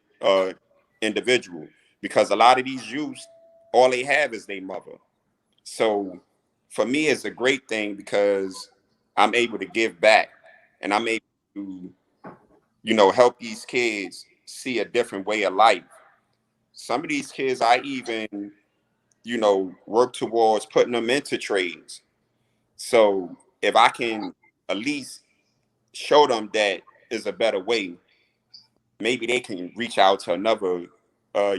individual. Because a lot of these youths, all they have is their mother. So for me, it's a great thing because I'm able to give back and I'm able to, you know, help these kids see a different way of life. Some of these kids, I even, you know, work towards putting them into trades. So if I can at least show them that is a better way, maybe they can reach out to another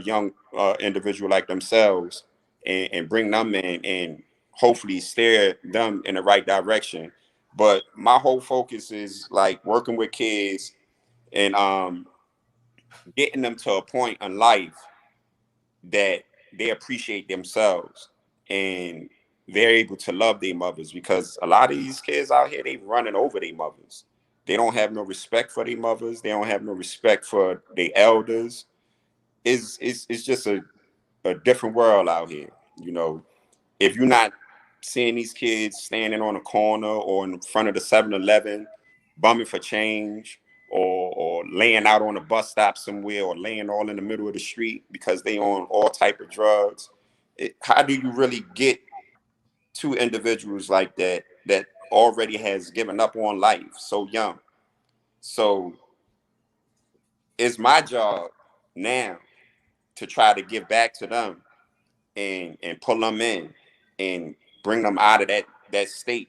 young individual like themselves and bring them in and hopefully steer them in the right direction. But my whole focus is like working with kids and getting them to a point in life that they appreciate themselves and they're able to love their mothers, because a lot of these kids out here, they running over their mothers. They don't have no respect for their mothers. They don't have no respect for their elders. It's just a different world out here. You know, if you're not seeing these kids standing on a corner or in front of the 7-Eleven, bumming for change, or laying out on a bus stop somewhere, or laying all in the middle of the street because they on all type of drugs, how do you really get to individuals like that that already has given up on life so young? So it's my job now to try to give back to them and pull them in and bring them out of that state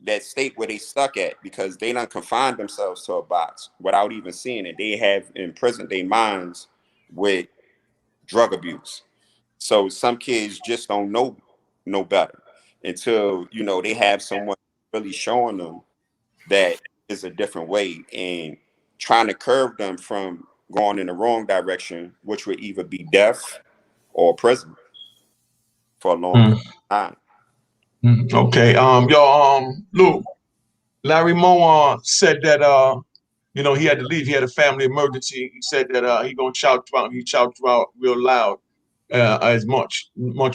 that state where they stuck at, because they done confined themselves to a box without even seeing it. They have imprisoned their minds with drug abuse. So some kids just don't know no better until, you know, they have someone really showing them that is a different way and trying to curb them from going in the wrong direction, which would either be death or prison for a long period of time. Okay. Lou, Larry Moore said that you know, he had to leave. He had a family emergency. He said that he gonna shout you out. He shout you out real loud, as much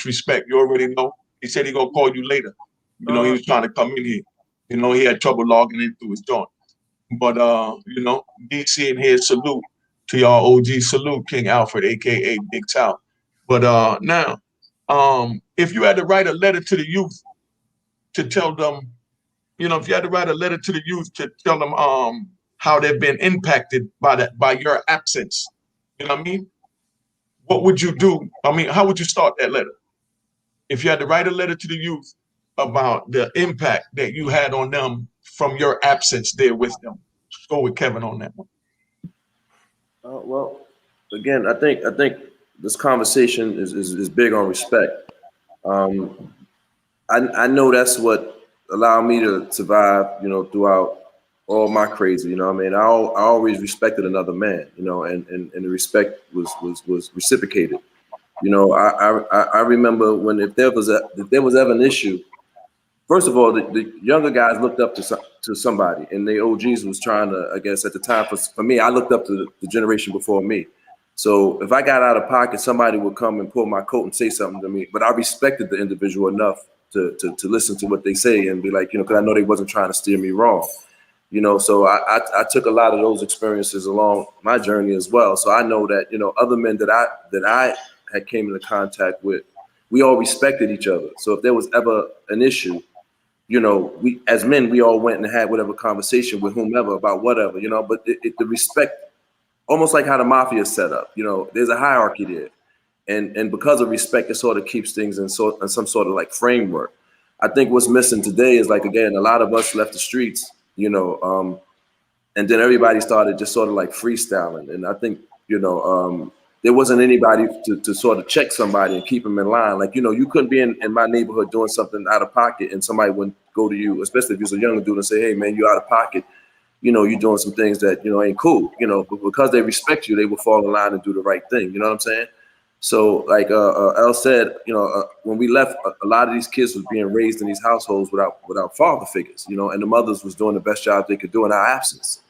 respect. You already know. He said he gonna call you later. You know, he was trying to come in here. You know, he had trouble logging in through his joint. But you know, DC in here, salute to y'all. OG salute, King Alfred, aka Big Tal. But now, if you had to write a letter to the youth to tell them, you know, if you had to write a letter to the youth to tell them how they've been impacted by your absence, you know what I mean? What would you do? I mean, how would you start that letter? If you had to write a letter to the youth about the impact that you had on them from your absence there with them. Let's go with Kevin on that one. Well, again, I think this conversation is big on respect. I know that's what allowed me to survive, you know, throughout all my crazy. You know, I mean, I always respected another man, you know, and the respect was reciprocated. You know, I remember when if there was ever an issue. First of all, the younger guys looked up to somebody, and the OGs was trying to, I guess, at the time for me, I looked up to the generation before me. So if I got out of pocket, somebody would come and pull my coat and say something to me. But I respected the individual enough to listen to what they say and be like, you know, because I know they wasn't trying to steer me wrong. You know, so I took a lot of those experiences along my journey as well. So I know that, you know, other men that I had came into contact with, we all respected each other. So if there was ever an issue, you know, we as men, we all went and had whatever conversation with whomever about whatever, you know, but the respect, almost like how the mafia is set up, you know, there's a hierarchy there. And because of respect, it sort of keeps things in some sort of like framework. I think what's missing today is, like, again, a lot of us left the streets, you know, and then everybody started just sort of like freestyling. And I think, you know, there wasn't anybody to sort of check somebody and keep them in line. Like, you know, you couldn't be in my neighborhood doing something out of pocket and somebody wouldn't go to you, especially if you're a younger dude, and say, hey, man, you're out of pocket. You know, you're doing some things that, you know, ain't cool, you know, but because they respect you, they will fall in line and do the right thing. You know what I'm saying? So like El said, you know, when we left, a lot of these kids was being raised in these households without father figures, you know, and the mothers was doing the best job they could do in our absence.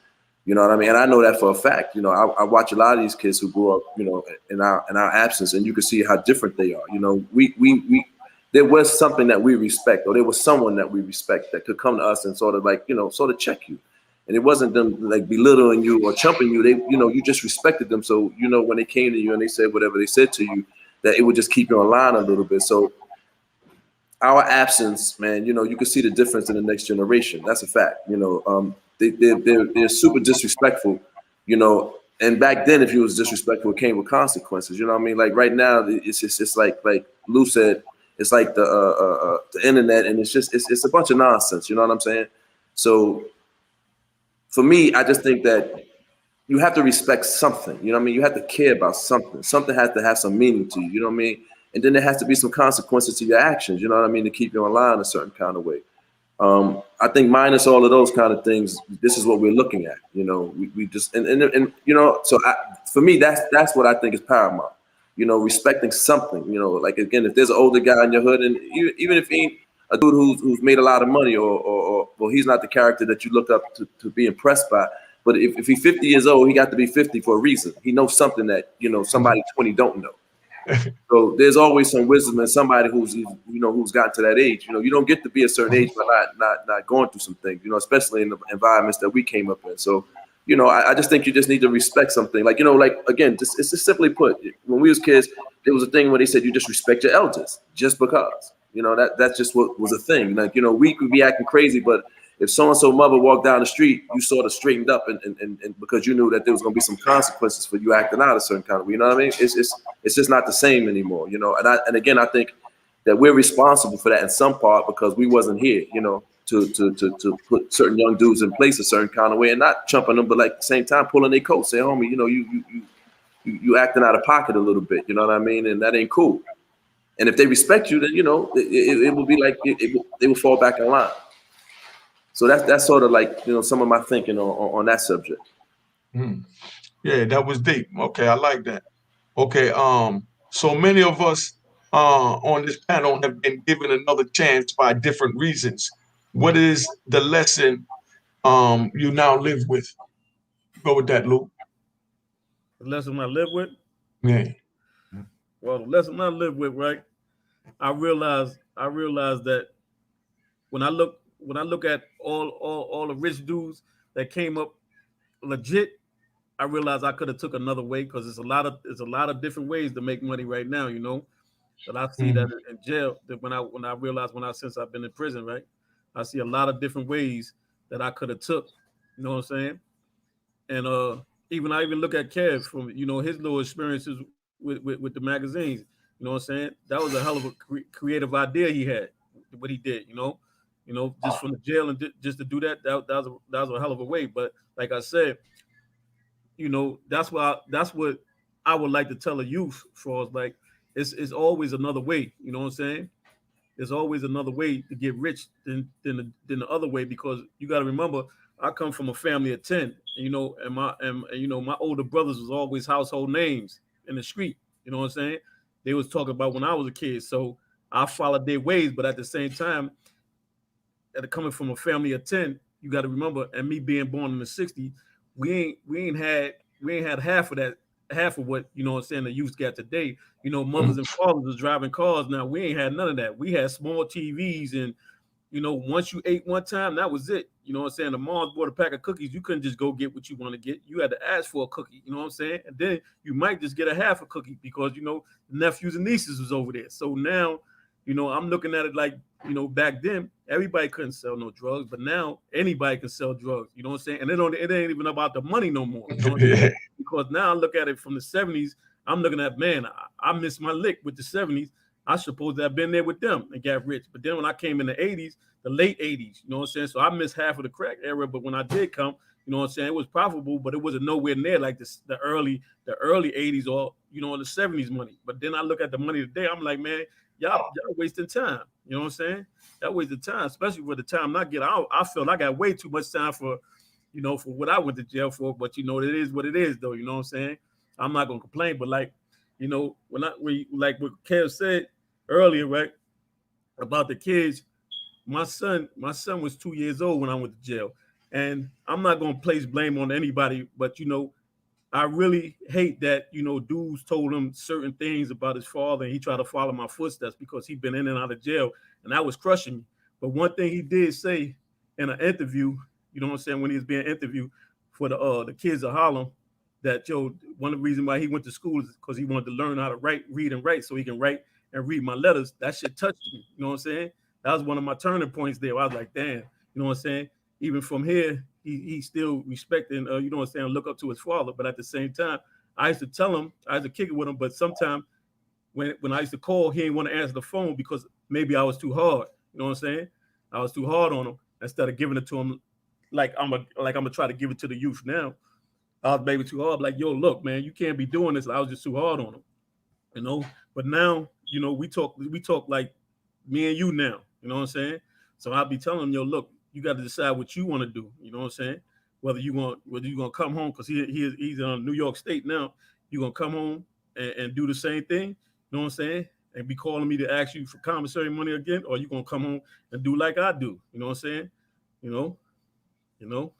You know what I mean? And I know that for a fact. You know, I watch a lot of these kids who grew up, you know, in our absence, and you can see how different they are. You know, we there was something that we respect, or there was someone that we respect that could come to us and sort of like, you know, sort of check you. And it wasn't them like belittling you or chumping you. They, you know, you just respected them. So, you know, when they came to you and they said whatever they said to you, that it would just keep you in line a little bit. So our absence, man, you know, you can see the difference in the next generation. That's a fact. You know, they're super disrespectful, you know. And back then, if you was disrespectful, it came with consequences. You know what I mean? Like right now, it's like Lou said, it's like the internet, and it's a bunch of nonsense. You know what I'm saying? So for me, I just think that you have to respect something. You know what I mean? You have to care about something. Something has to have some meaning to you. You know what I mean? And then there has to be some consequences to your actions. You know what I mean? To keep you in line a certain kind of way. I think minus all of those kind of things, this is what we're looking at. You know, we just and you know, so for me, that's what I think is paramount. You know, respecting something. You know, like again, if there's an older guy in your hood, and even if he ain't a dude who's made a lot of money, or well, he's not the character that you look up to be impressed by. But if he's 50 years old, he got to be 50 for a reason. He knows something that, you know, somebody 20 don't know. So there's always some wisdom in somebody who's gotten to that age. You know, you don't get to be a certain age by not going through some things, you know, especially in the environments that we came up in. So, you know, I just think you just need to respect something. Like, you know, like, again, it's just simply put, when we was kids, there was a thing where they said you just respect your elders just because. You know, that's just what was a thing. Like, you know, we could be acting crazy, but if so-and-so mother walked down the street, you sort of straightened up and because you knew that there was going to be some consequences for you acting out a certain kind of way. You know what I mean? It's just not the same anymore, you know? And again, I think that we're responsible for that in some part because we wasn't here, you know, to put certain young dudes in place a certain kind of way and not chumping them, but like at the same time, pulling their coat, say, homie, you know, you acting out of pocket a little bit, you know what I mean? And that ain't cool. And if they respect you, then, you know, it will be like, they will fall back in line. So that's sort of like, you know, some of my thinking on that subject. Yeah, that was deep. Okay, I like that. Okay, so many of us on this panel have been given another chance by different reasons. What is the lesson you now live with? Go with that, Luke. The lesson I live with? Yeah. Well, the lesson I live with, right? I realized that when I look at all the rich dudes that came up legit, I realized I could have took another way because there's a lot of different ways to make money right now, you know. But I see that in jail. That when I realized since I've been in prison, right, I see a lot of different ways that I could have took. You know what I'm saying? And I even look at Kev from, you know, his little experiences with the magazines. You know what I'm saying? That was a hell of a creative idea he had. What he did, you know, just from the jail and just to do that was a hell of a way. But like I said, you know, that's what I would like to tell the youth for us. Like, it's always another way. You know what I'm saying? There's always another way to get rich than the other way, because you got to remember, I come from a family of 10, you know, and you know, my older brothers was always household names in the street. You know what I'm saying? They was talking about when I was a kid, so I followed their ways. But at the same time, coming from a family of 10, you got to remember, and me being born in the 60s, we ain't had half of what, you know what I'm saying, the youth got today. You know, mothers and fathers was driving cars. Now we ain't had none of that. We had small TVs, and you know, once you ate one time, that was it. You know what I'm saying? The moms bought a pack of cookies. You couldn't just go get what you want to get. You had to ask for a cookie. You know what I'm saying? And then you might just get a half a cookie because, you know, the nephews and nieces was over there. So now, you know, I'm looking at it like, you know, back then everybody couldn't sell no drugs, but now anybody can sell drugs. You know what I'm saying? And it ain't even about the money no more. You know what I'm saying? Because now I look at it from the 70s. I'm looking at, man, I missed my lick with the 70s. I supposed to have been there with them and got rich. But then when I came in the 80s, the late 80s, you know what I'm saying? So I missed half of the crack era. But when I did come, you know what I'm saying, it was profitable, but it wasn't nowhere near like the early 80s or, you know, the 70s money. But then I look at the money today, I'm like, man, y'all wasting time. You know what I'm saying? Y'all wasting time, especially for the time I get. I feel I got way too much time for, you know, for what I went to jail for. But you know, it is what it is, though. You know what I'm saying? I'm not gonna complain, but like, you know, like what Kev said earlier, right, about the kids. My son was 2 years old when I went to jail, and I'm not gonna place blame on anybody, but you know, I really hate that, you know, dudes told him certain things about his father, and he tried to follow my footsteps because he'd been in and out of jail, and that was crushing me. But one thing he did say in an interview, you know what I'm saying, when he was being interviewed for the kids of Harlem, that one of the reasons why he went to school is because he wanted to learn how to read and write, so he can write and read my letters. That shit touched me. You know what I'm saying? That was one of my turning points there. I was like, damn, you know what I'm saying? Even from here, he's still respecting, you know what I'm saying, look up to his father. But at the same time, I used to tell him, I used to kick it with him, but sometimes when I used to call, he didn't want to answer the phone because maybe I was too hard. You know what I'm saying? I was too hard on him instead of giving it to him like I'm gonna try to give it to the youth now. I was maybe too hard. Like, yo, look, man, you can't be doing this. I was just too hard on him, you know. But now, you know, we talk like me and you now. You know what I'm saying? So I'll be telling him, yo, look, you got to decide what you want to do. You know what I'm saying? Whether you gonna come home because he's in New York State now. You gonna come home and do the same thing? You know what I'm saying? And be calling me to ask you for commissary money again, or you gonna come home and do like I do? You know what I'm saying? You know, you know,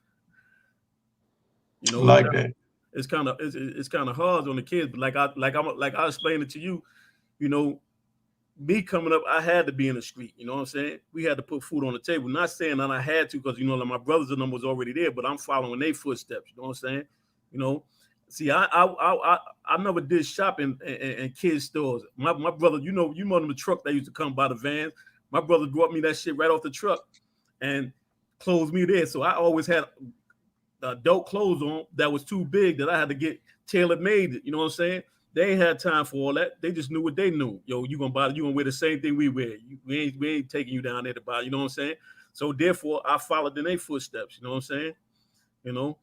you know. Like that. It's kind of hard on the kids, but like I explained it to you. You know, me coming up, I had to be in the street. You know what I'm saying? We had to put food on the table. Not saying that I had to, because you know, like my brothers and them was already there, but I'm following their footsteps. You know what I'm saying? You know, see, I never did shopping in kids stores. My brother, you know the truck that used to come by the vans. My brother brought me that shit right off the truck and clothed me there. So I always had adult clothes on that was too big that I had to get tailor made. You know what I'm saying? They ain't had time for all that. They just knew what they knew. Yo, you gonna wear the same thing we wear. We ain't taking you down there to buy. You know what I'm saying? So therefore, I followed in their footsteps. You know what I'm saying? You know.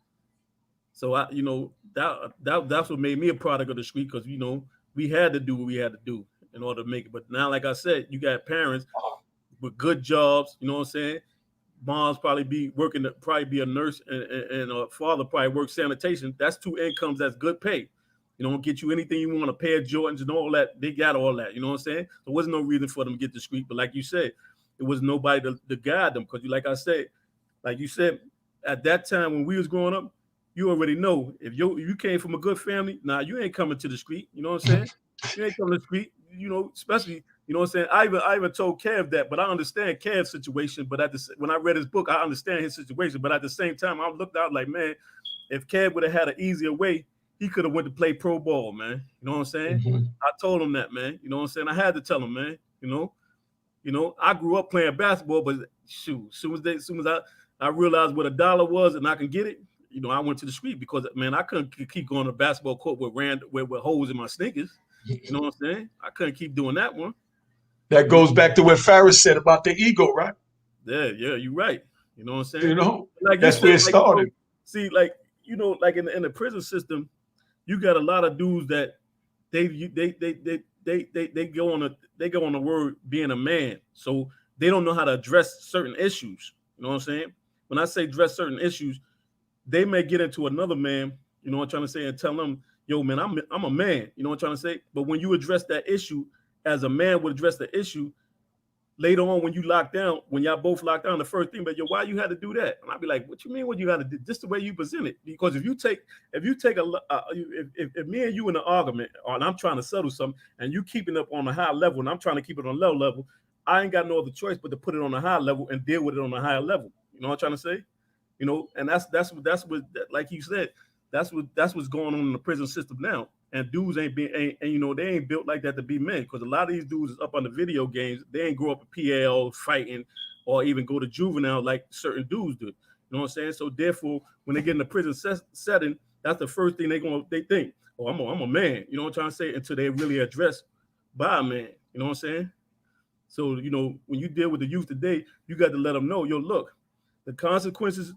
So you know, that's what made me a product of the street, because you know we had to do what we had to do in order to make it. But now, like I said, you got parents with good jobs. You know what I'm saying? Mom's probably be working to probably be a nurse, and father probably works sanitation. That's two incomes. That's good pay. You know, get you anything you want, a pair of Jordans and all that. They got all that. You know what I'm saying? There wasn't no reason for them to get the street. But like you said, there was nobody to guide them, because like you said, at that time when we was growing up, you already know if you came from a good family, nah, you ain't coming to the street. You know what I'm saying? You ain't coming to the street. You know, especially, you know what I'm saying? I even told Kev that, but I understand Kev's situation. But when I read his book, I understand his situation. But at the same time, I looked out like, man, if Kev would have had an easier way, he could have went to play pro ball, man. You know what I'm saying? Mm-hmm. I told him that, man. You know what I'm saying? I had to tell him, man. You know, I grew up playing basketball, but shoot, as soon as I realized what $1 was and I can get it, you know, I went to the street, because man, I couldn't keep going to basketball court with holes in my sneakers. You know what I'm saying? I couldn't keep doing that one. That goes back to what Farris said about the ego, right? Yeah, you're right. You know what I'm saying? You know, like that's where it started. See, like, you know, like in the prison system, you got a lot of dudes that they go on the word being a man, so they don't know how to address certain issues. You know what I'm saying? When I say address certain issues, they may get into another man, you know what I'm trying to say, and tell them, yo, man, I'm a man, you know what I'm trying to say? But when you address that issue as a man would address the issue, later on when you lock down, when y'all both lock down, the first thing, but yo, why you had to do that? And I'd be like, what you mean what you got to do? Just the way you present it. Because if me and you in an argument, and I'm trying to settle something, and you keeping up on a high level, and I'm trying to keep it on a low level, I ain't got no other choice but to put it on a high level and deal with it on a higher level. You know what I'm trying to say? You know, and that's what, like you said, that's what's going on in the prison system now. And dudes ain't you know, they ain't built like that to be men, because a lot of these dudes is up on the video games. They ain't grow up in PL fighting or even go to juvenile like certain dudes do. You know what I'm saying? So therefore, when they get in the prison setting, that's the first thing they think, oh, I'm a man. You know what I'm trying to say? Until they really addressed by a man. You know what I'm saying? So, you know, when you deal with the youth today, you got to let them know, yo, look, the consequences,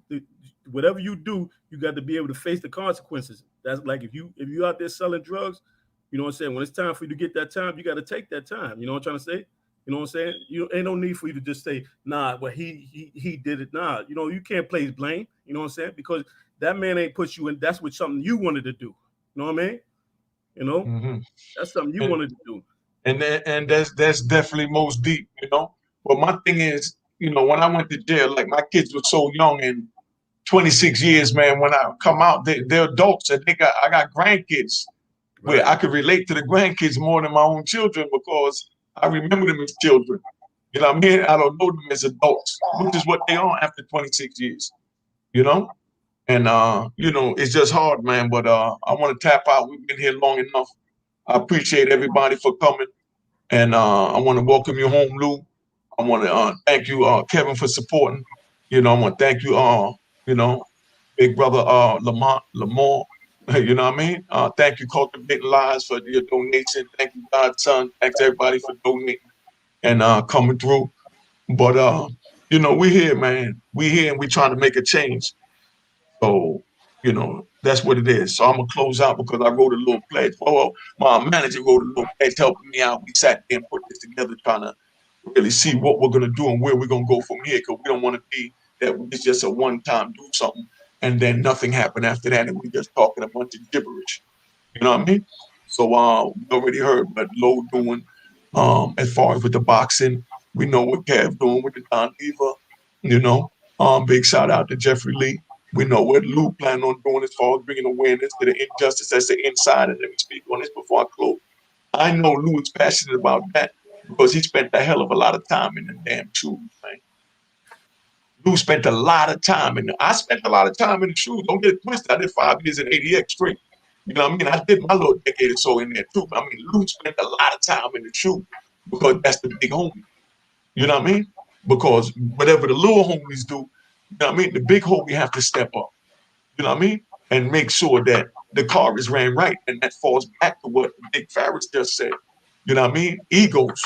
whatever you do, you got to be able to face the consequences. That's like if you out there selling drugs, you know what I'm saying? When it's time for you to get that time, you got to take that time. You know what I'm trying to say? You know what I'm saying? You ain't no need for you to just say, nah, well, he did it. Nah, you know, you can't place blame. You know what I'm saying? Because that man ain't put you in. That's what something you wanted to do. You know what I mean? You know, that's something you wanted to do. And that's definitely most deep, you know. But my thing is, you know, when I went to jail, like my kids were so young, and 26 years, man, when I come out, they're adults, and I got grandkids where I could relate to the grandkids more than my own children, because I remember them as children. You know what I mean? I don't know them as adults, which is what they are after 26 years, you know? And, you know, it's just hard, man. But I want to tap out. We've been here long enough. I appreciate everybody for coming. And I want to welcome you home, Lou. I want to thank you, Kevin, for supporting. You know, I want to thank you, you know, big brother Lamont. You know what I mean? Thank you, Cultivating Lives, for your donation. Thank you, Godson. Thanks everybody for donating and coming through. But you know, we're here, man. We're here and we're trying to make a change. So, you know, That's what it is. So I'm gonna close out because I wrote a little pledge. Well, my manager wrote a little pledge helping me out. We sat there and put this together, trying to really see what we're gonna do and where we're gonna go from here. Because we don't want to be that it's just a one-time do something and then nothing happened after that, and we just talking a bunch of gibberish. You know what I mean? So we already heard what Low doing as far as with the boxing. We know what Kev doing with the Don Diva. You know, big shout out to Jeffrey Lee. We know what Lou planned on doing as far as bringing awareness to the injustice that's the inside. And let me speak on this before I close. I know Lou is passionate about that because he spent a hell of a lot of time in the damn shoes, man. Lou spent a lot of time in I spent a lot of time in the shoes. Don't get it twisted. I did 5 years in ADX straight. You know what I mean? I did my little decade or so in there too. I mean, Lou spent a lot of time in the shoe because that's the big homie. You know what I mean? Because whatever the little homies do, you know what I mean? The big homie have to step up. You know what I mean? And make sure that the car is ran right. And that falls back to what Big Farris just said. You know what I mean? Egos.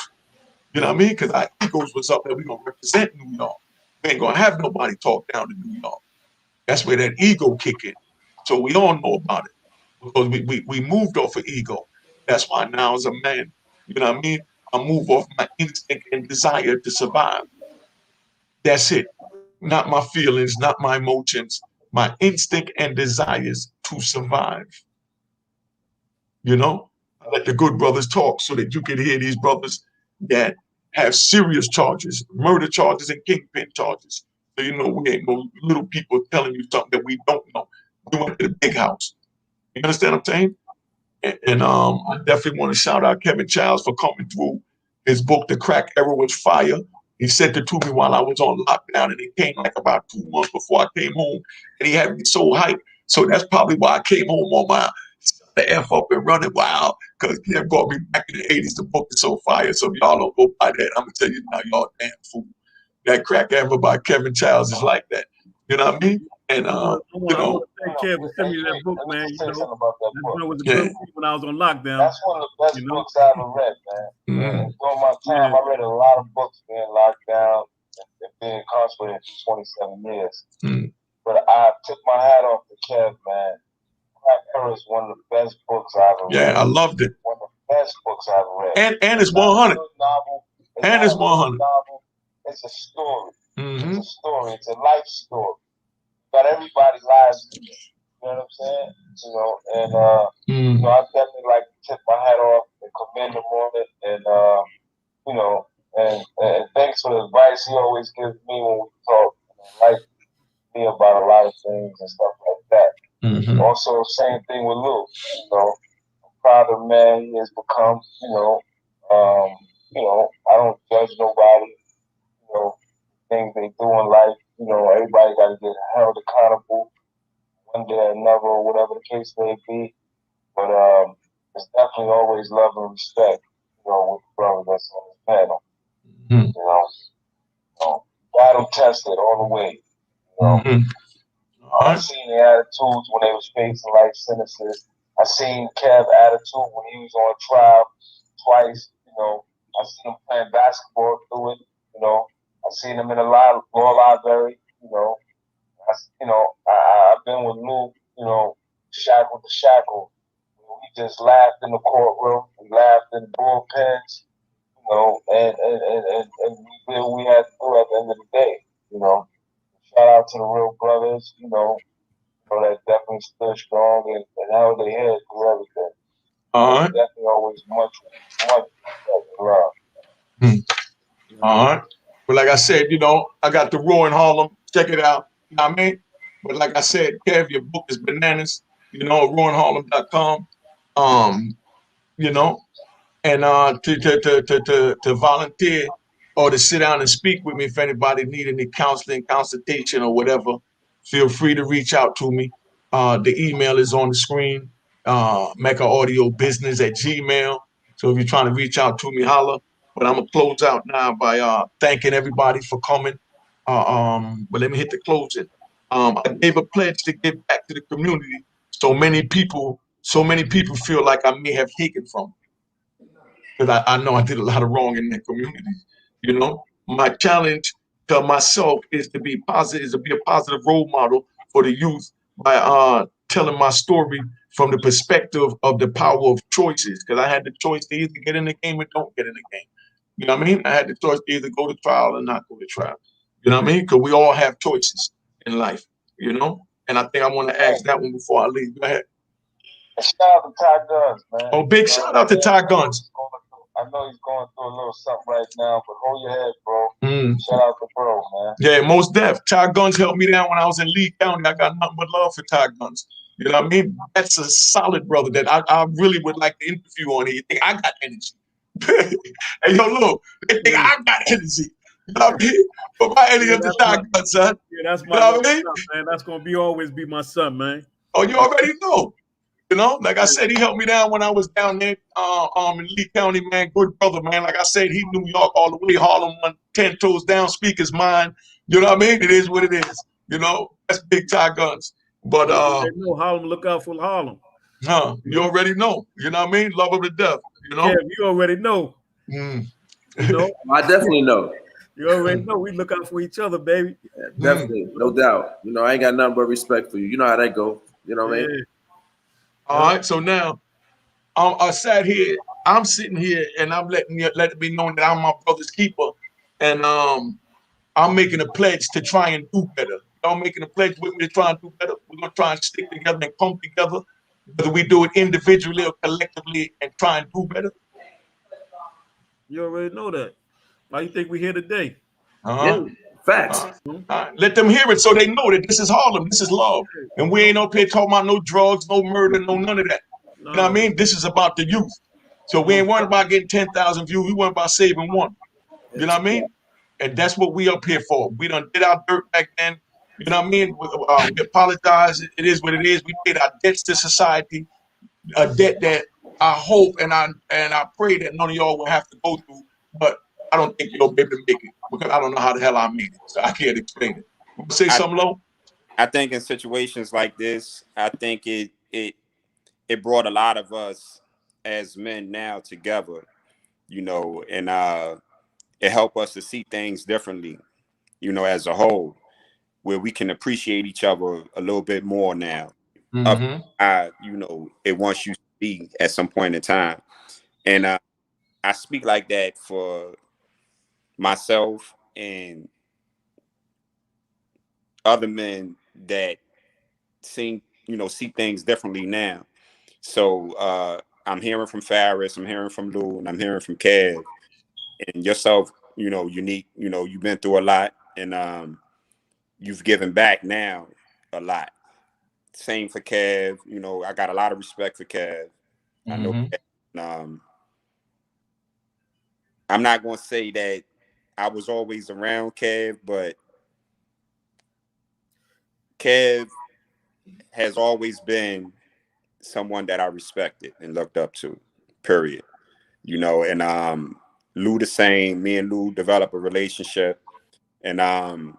You know what I mean? Because our egos was up there. We're going to represent New York. We ain't going to have nobody talk down to New York. That's where that ego kick in. So we all know about it. Because we moved off of ego. That's why now as a man, you know what I mean? I move off my instinct and desire to survive. That's it. Not my feelings, not my emotions, my instinct and desires to survive. You know? I let the good brothers talk so that you can hear these brothers that have serious charges, murder charges and kingpin charges. So you know we ain't no little people telling you something that we don't know. We went to the big house. You understand what I'm saying? And I definitely want to shout out Kevin Childs for coming through. His book, The Crack Era, was fire. He sent it to me while I was on lockdown, and it came like about 2 months before I came home, and he had me so hyped. So that's probably why I came home on my the F up and running wild, because Kev brought me back in the 80s. The book is so fire. So if y'all don't go buy that, I'm going to tell you now, y'all damn fool. That Crack Era by Kevin Childs is like that. You know what I mean? And, I want to thank Kev for sending me that book, man. You know, it was a good book when I was on lockdown. That's one of the best books I ever read, man. During my time, I read a lot of books being locked down and being incarcerated for 27 years. But I took my hat off to Kev, man. Crack Era is one of the best books I ever read. Yeah, I loved it. One of the best books I ever read. And it's 100. And it's 100. It's a story. Mm-hmm. It's a story. It's a life story. Got everybody's lives in it. You know what I'm saying? You know, and you know, I definitely like to tip my hat off and commend him on it. And you know, and thanks for the advice he always gives me when we talk. Like me about a lot of things and stuff like that. Mm-hmm. Also, same thing with Lou. You know, I'm proud of the man he has become. You know, I don't judge nobody. You know, things they do in life. You know, everybody got to get held accountable one day or another, or whatever the case may be. But it's definitely always love and respect, you know, with the brothers that's on this panel. You know, battle tested all the way. You know, I've seen the attitudes when they was facing life sentences. I seen Kev attitude when he was on trial twice. You know, I seen him playing basketball through it. You know. I seen him in the law library, you know. I've been with Lou, you know, shackle to shackle. We just laughed in the courtroom, we laughed in the bullpens, you know, and we did what we had to do at the end of the day, you know. Shout out to the real brothers, you know that definitely stood strong and held their head through everything. Definitely always much love. All right. But like I said, you know, I got the Raw in Harlem. Check it out. You know what I mean? But like I said, Kev, your book is bananas. You know, rawinharlem.com. You know, and to volunteer or to sit down and speak with me if anybody need any counseling, consultation, or whatever, feel free to reach out to me. The email is on the screen, meccaAudiobusiness@gmail. So if you're trying to reach out to me, holla. But I'm gonna close out now by thanking everybody for coming. But let me hit the closing. I gave a pledge to give back to the community. So many people feel like I may have taken from, because I know I did a lot of wrong in that community. You know, my challenge to myself is to be positive, is to be a positive role model for the youth by telling my story from the perspective of the power of choices, because I had the choice to either get in the game or don't get in the game. You know what I mean? I had the choice to either go to trial or not go to trial. You know what I mean? Because we all have choices in life, you know? And I think I want to ask that one before I leave. Go ahead. Shout out to Ty Guns, man. Oh, big shout out to Ty Guns. I know he's going through a little something right now, but hold your head, bro. Shout out to bro, man. Yeah, most def. Ty Guns helped me down when I was in Lee County. I got nothing but love for Ty Guns. You know what I mean? That's a solid brother that I really would like to interview on here. You think I got energy? Hey, yo, look, they think I got energy. You know what I mean? But my energy up to Ty Guns, son. Yeah, that's my you know what I mean? son, man. That's gonna always be my son, man. Oh, you already know. You know, like I said, he helped me down when I was down there in Lee County, man. Good brother, man. Like I said, he New York all the way, Harlem, 10 toes down, speakers mine. You know what I mean? It is what it is. You know, that's big Ty Guns. But know Harlem, look out for Harlem. You already know. You know what I mean? Love him to death. You know? Yeah, you already know. You know? I definitely know. You already know. We look out for each other, baby. Yeah, definitely, no doubt. You know, I ain't got nothing but respect for you. You know how that go. You know what I mean? All right, so now I sat here. I'm sitting here, and I'm letting it be known that I'm my brother's keeper, and I'm making a pledge to try and do better. Y'all making a pledge with me to try and do better. We're gonna try and stick together and come together, whether we do it individually or collectively, and try and do better. You already know that. Why you think we're here today? Yeah, facts. Let them hear it so they know that this is Harlem, this is love. And we ain't up here talking about no drugs, no murder, no none of that. You know what I mean? This is about the youth. So we ain't worried about getting 10,000 views. We worried about saving one. You know what I mean? And that's what we up here for. We done did our dirt back then. You know what I mean? We apologize. It is what it is. We paid our debts to society, a debt that I hope and I pray that none of y'all will have to go through. But I don't think you'll be able to make it because I don't know how the hell I made it. So I can't explain it. Say something, Lo? I think in situations like this, I think it brought a lot of us as men now together, you know, and it helped us to see things differently, you know, as a whole, where we can appreciate each other a little bit more now. You know, it wants you to be at some point in time. And I speak like that for myself and other men that see things differently now. So I'm hearing from Faris, I'm hearing from Lou, and I'm hearing from Kev and yourself, you know, Unique, you know, you've been through a lot and you've given back now a lot. Same for Kev, you know, I got a lot of respect for Kev. I know Kev, I'm not going to say that I was always around Kev, but Kev has always been someone that I respected and looked up to, period. You know, and Lou the same. Me and Lou developed a relationship, and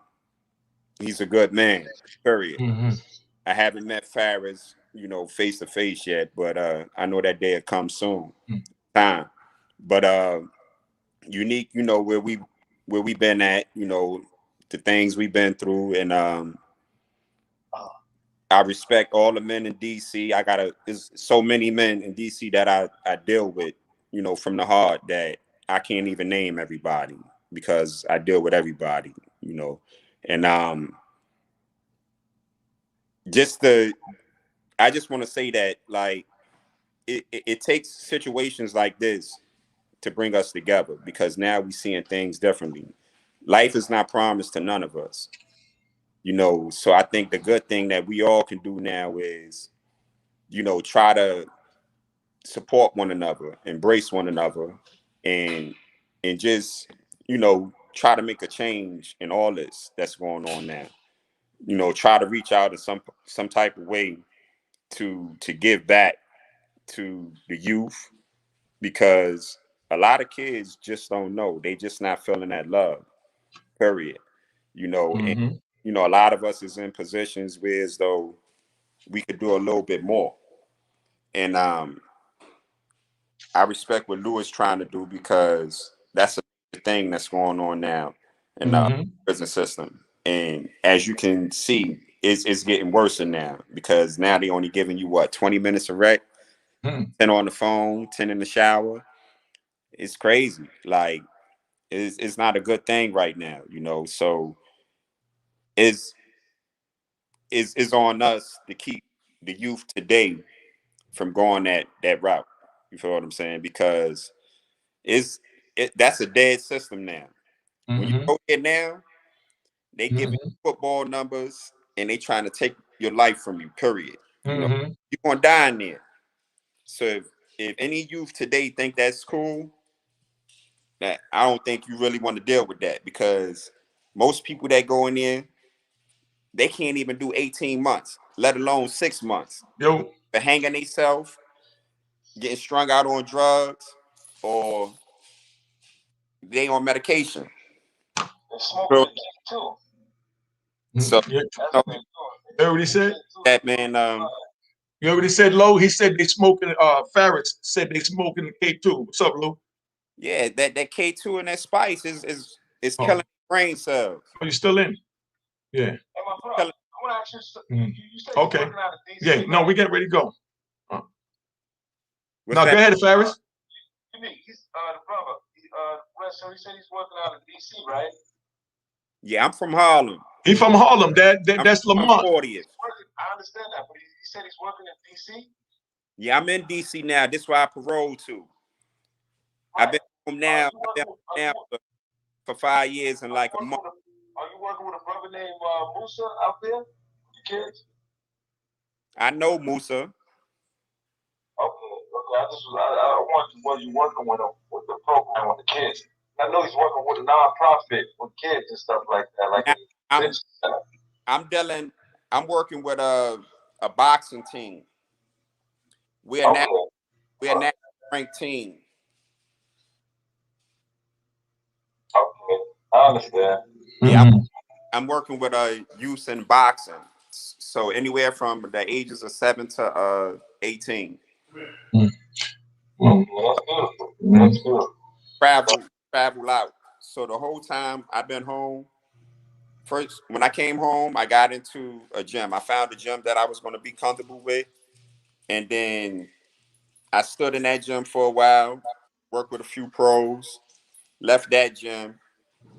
he's a good man, period. I haven't met Faris, you know, face to face yet, but I know that day will come soon. Time. But Unique, you know, where we've been at, you know, the things we've been through, and I respect all the men in DC. There's so many men in DC that I deal with, you know, from the heart that I can't even name everybody because I deal with everybody, you know. And I just want to say that, like, it takes situations like this to bring us together because now we're seeing things differently. Life is not promised to none of us. You know, so I think the good thing that we all can do now is, you know, try to support one another, embrace one another, and just, you know, try to make a change in all this that's going on now. You know, try to reach out in some type of way to give back to the youth because a lot of kids just don't know. They just not feeling that love, period. You know, and you know, a lot of us is in positions where as though we could do a little bit more. And I respect what Lou is trying to do because that's a thing that's going on now in the prison system. And as you can see, it's getting worse now, because now they only giving you what, 20 minutes of rec, 10 on the phone, 10 in the shower. It's crazy. Like it's not a good thing right now, you know. So it's on us to keep the youth today from going that route. You feel what I'm saying? Because that's a dead system now. When you go there now, they giving you football numbers and they trying to take your life from you, period. You know, you're gonna die in there. So if any youth today think that's cool, that I don't think you really want to deal with that, because most people that go in there, they can't even do 18 months, let alone 6 months. Yo. For hanging themselves, getting strung out on drugs, or they on medication. They smoking the too. So Yeah. You already said that, man. You already said, Lo. He said they smoking. Farris said they smoking K2. What's up, Lo? Yeah, that K2 and that spice is killing brain cells. Oh, you still in? Yeah. Hey, my bro, I want to ask you. You said Okay. you're working out of DC, Yeah. No, we get ready to go. What's Now that? go ahead, Farris. He's the brother. So he said he's working out of DC, right? Yeah, I'm from Harlem. He from Harlem. That's Lamont. 40th. I understand that, but he said he's working in DC. Yeah, I'm in DC now. This is where I paroled to. Right. I've been home now. For 5 years and like a month. Are you working with a brother named Musa out there? The kids? I know Musa. Okay. I want to, what you working with the program with the kids. I know he's working with a nonprofit with kids and stuff like that. Like I'm working with a boxing team. We're a national ranked team. Okay, I understand. Yeah, I'm working with youth in boxing. So anywhere from the ages of 7 to 18. That's beautiful. That's good. Travel out. So the whole time I've been home, first when I came home, I got into a gym. I found a gym that I was going to be comfortable with, and then I stood in that gym for a while, worked with a few pros, left that gym,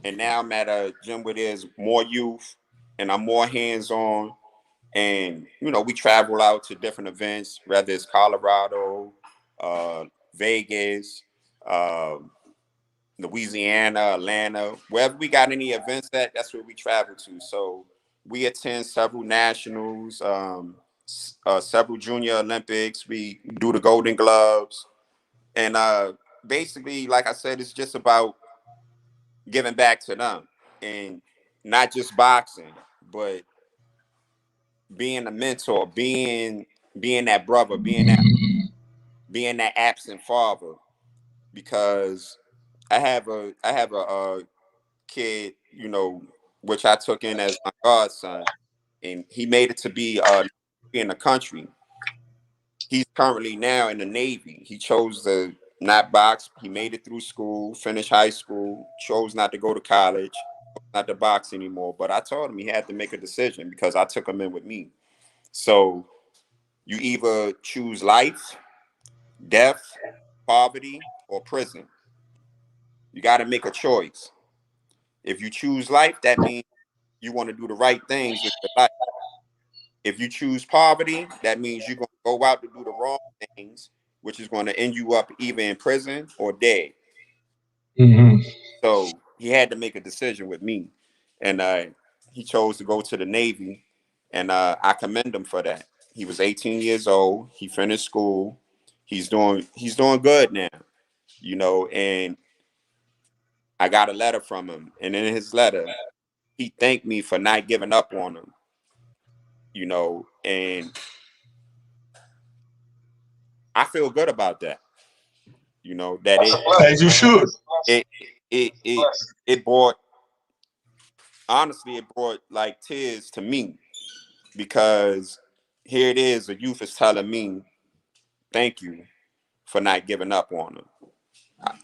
and now I'm at a gym where there's more youth and I'm more hands-on. And, you know, we travel out to different events, whether it's Colorado, Vegas, Louisiana, Atlanta, wherever we got any events at, that's where we travel to. So we attend several nationals, several junior Olympics. We do the Golden Gloves. And basically, like I said, it's just about giving back to them, and not just boxing, but being a mentor, being that brother, being that absent father. Because I have a kid, you know, which I took in as my godson, and he made it to be in the country. He's currently now in the Navy. He chose to not box. He made it through school, finished high school, chose not to go to college, not to box anymore. But I told him he had to make a decision, because I took him in with me. So you either choose life, death, poverty, or prison. You got to make a choice. If you choose life, that means you want to do the right things with your life. If you choose poverty, that means you're going to go out to do the wrong things, which is going to end you up either in prison or dead. So he had to make a decision with me, and he chose to go to the Navy, and I commend him for that. He was 18 years old. He finished school. He's doing good now, you know. And I got a letter from him, and in his letter, he thanked me for not giving up on him, you know, and I feel good about that. You know, that As you should. it brought, honestly, it brought like tears to me, because here it is, a youth is telling me, thank you for not giving up on them.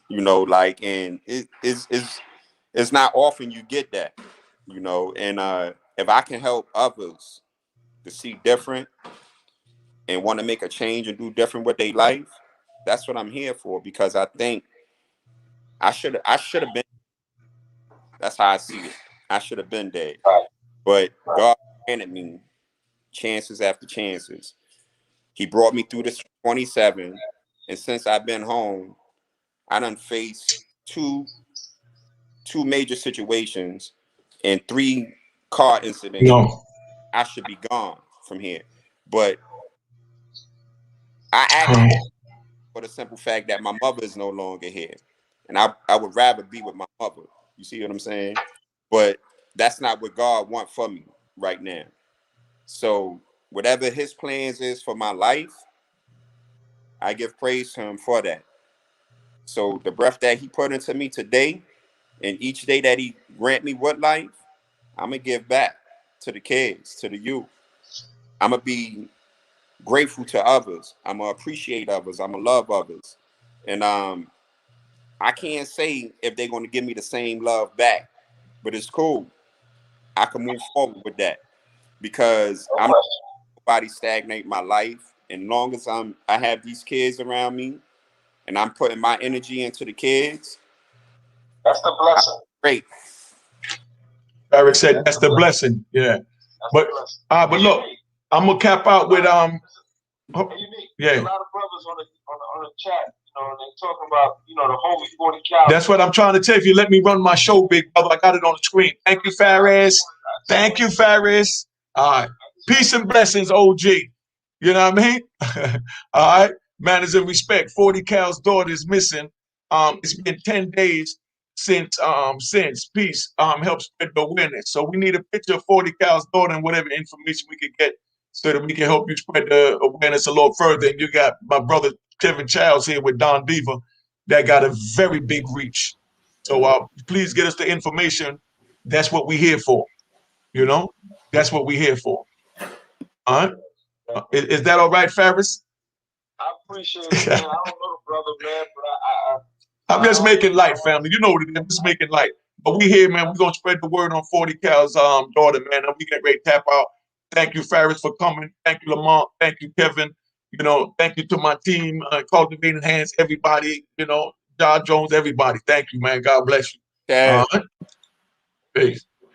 You know, like, and it's not often you get that, you know. And if I can help others to see different and want to make a change and do different with their life, that's what I'm here for, because I think I should have been. That's how I see it. I should have been dead. But God granted me chances after chances. He brought me through this 27. And since I've been home, I done faced two major situations and 3 car incidents. No. I should be gone from here. But I actually, for the simple fact that my mother is no longer here. And I would rather be with my mother. You see what I'm saying? But that's not what God wants for me right now. So whatever his plans is for my life, I give praise to him for that. So the breath that he put into me today, and each day that he grant me what life, I'm going to give back to the kids, to the youth. I'm going to be grateful to others. I'm going to appreciate others. I'm going to love others. And I can't say if they're going to give me the same love back, but it's cool. I can move forward with that because I'm not nobody stagnate my life. And long as I have these kids around me and I'm putting my energy into the kids, that's the blessing. Great. Eric said that's the blessing. Yeah. But look, I'm gonna cap out with yeah. A lot of brothers on the chat, and they talking about, the whole 40 cows. That's what I'm trying to tell you. If you let me run my show, big brother, I got it on the screen. Thank you, Faris. Thank you, Faris. All right. Peace and blessings, OG. You know what I mean? All right. Manners and respect. 40 Cal's daughter is missing. It's been 10 days since peace helps spread the awareness. So we need a picture of 40 Cal's daughter and whatever information we could get so that we can help you spread the awareness a little further. And you got my brother Kevin Childs here with Don Diva that got a very big reach. So please get us the information. That's what we're here for. That's what we're here for. All right. Is that all right, Faris? I appreciate it, man. I don't know the brother, man, but I'm just making light, family. You know what it is. I'm just making light. But we here, man. We're going to spread the word on 40 Cal's daughter, man. And we get ready to tap out. Thank you, Faris, for coming. Thank you, Lamont. Thank you, Kevin. Thank you to my team, Cultivating Hands, everybody, John Jones, everybody. Thank you, man. God bless you. Okay. Peace.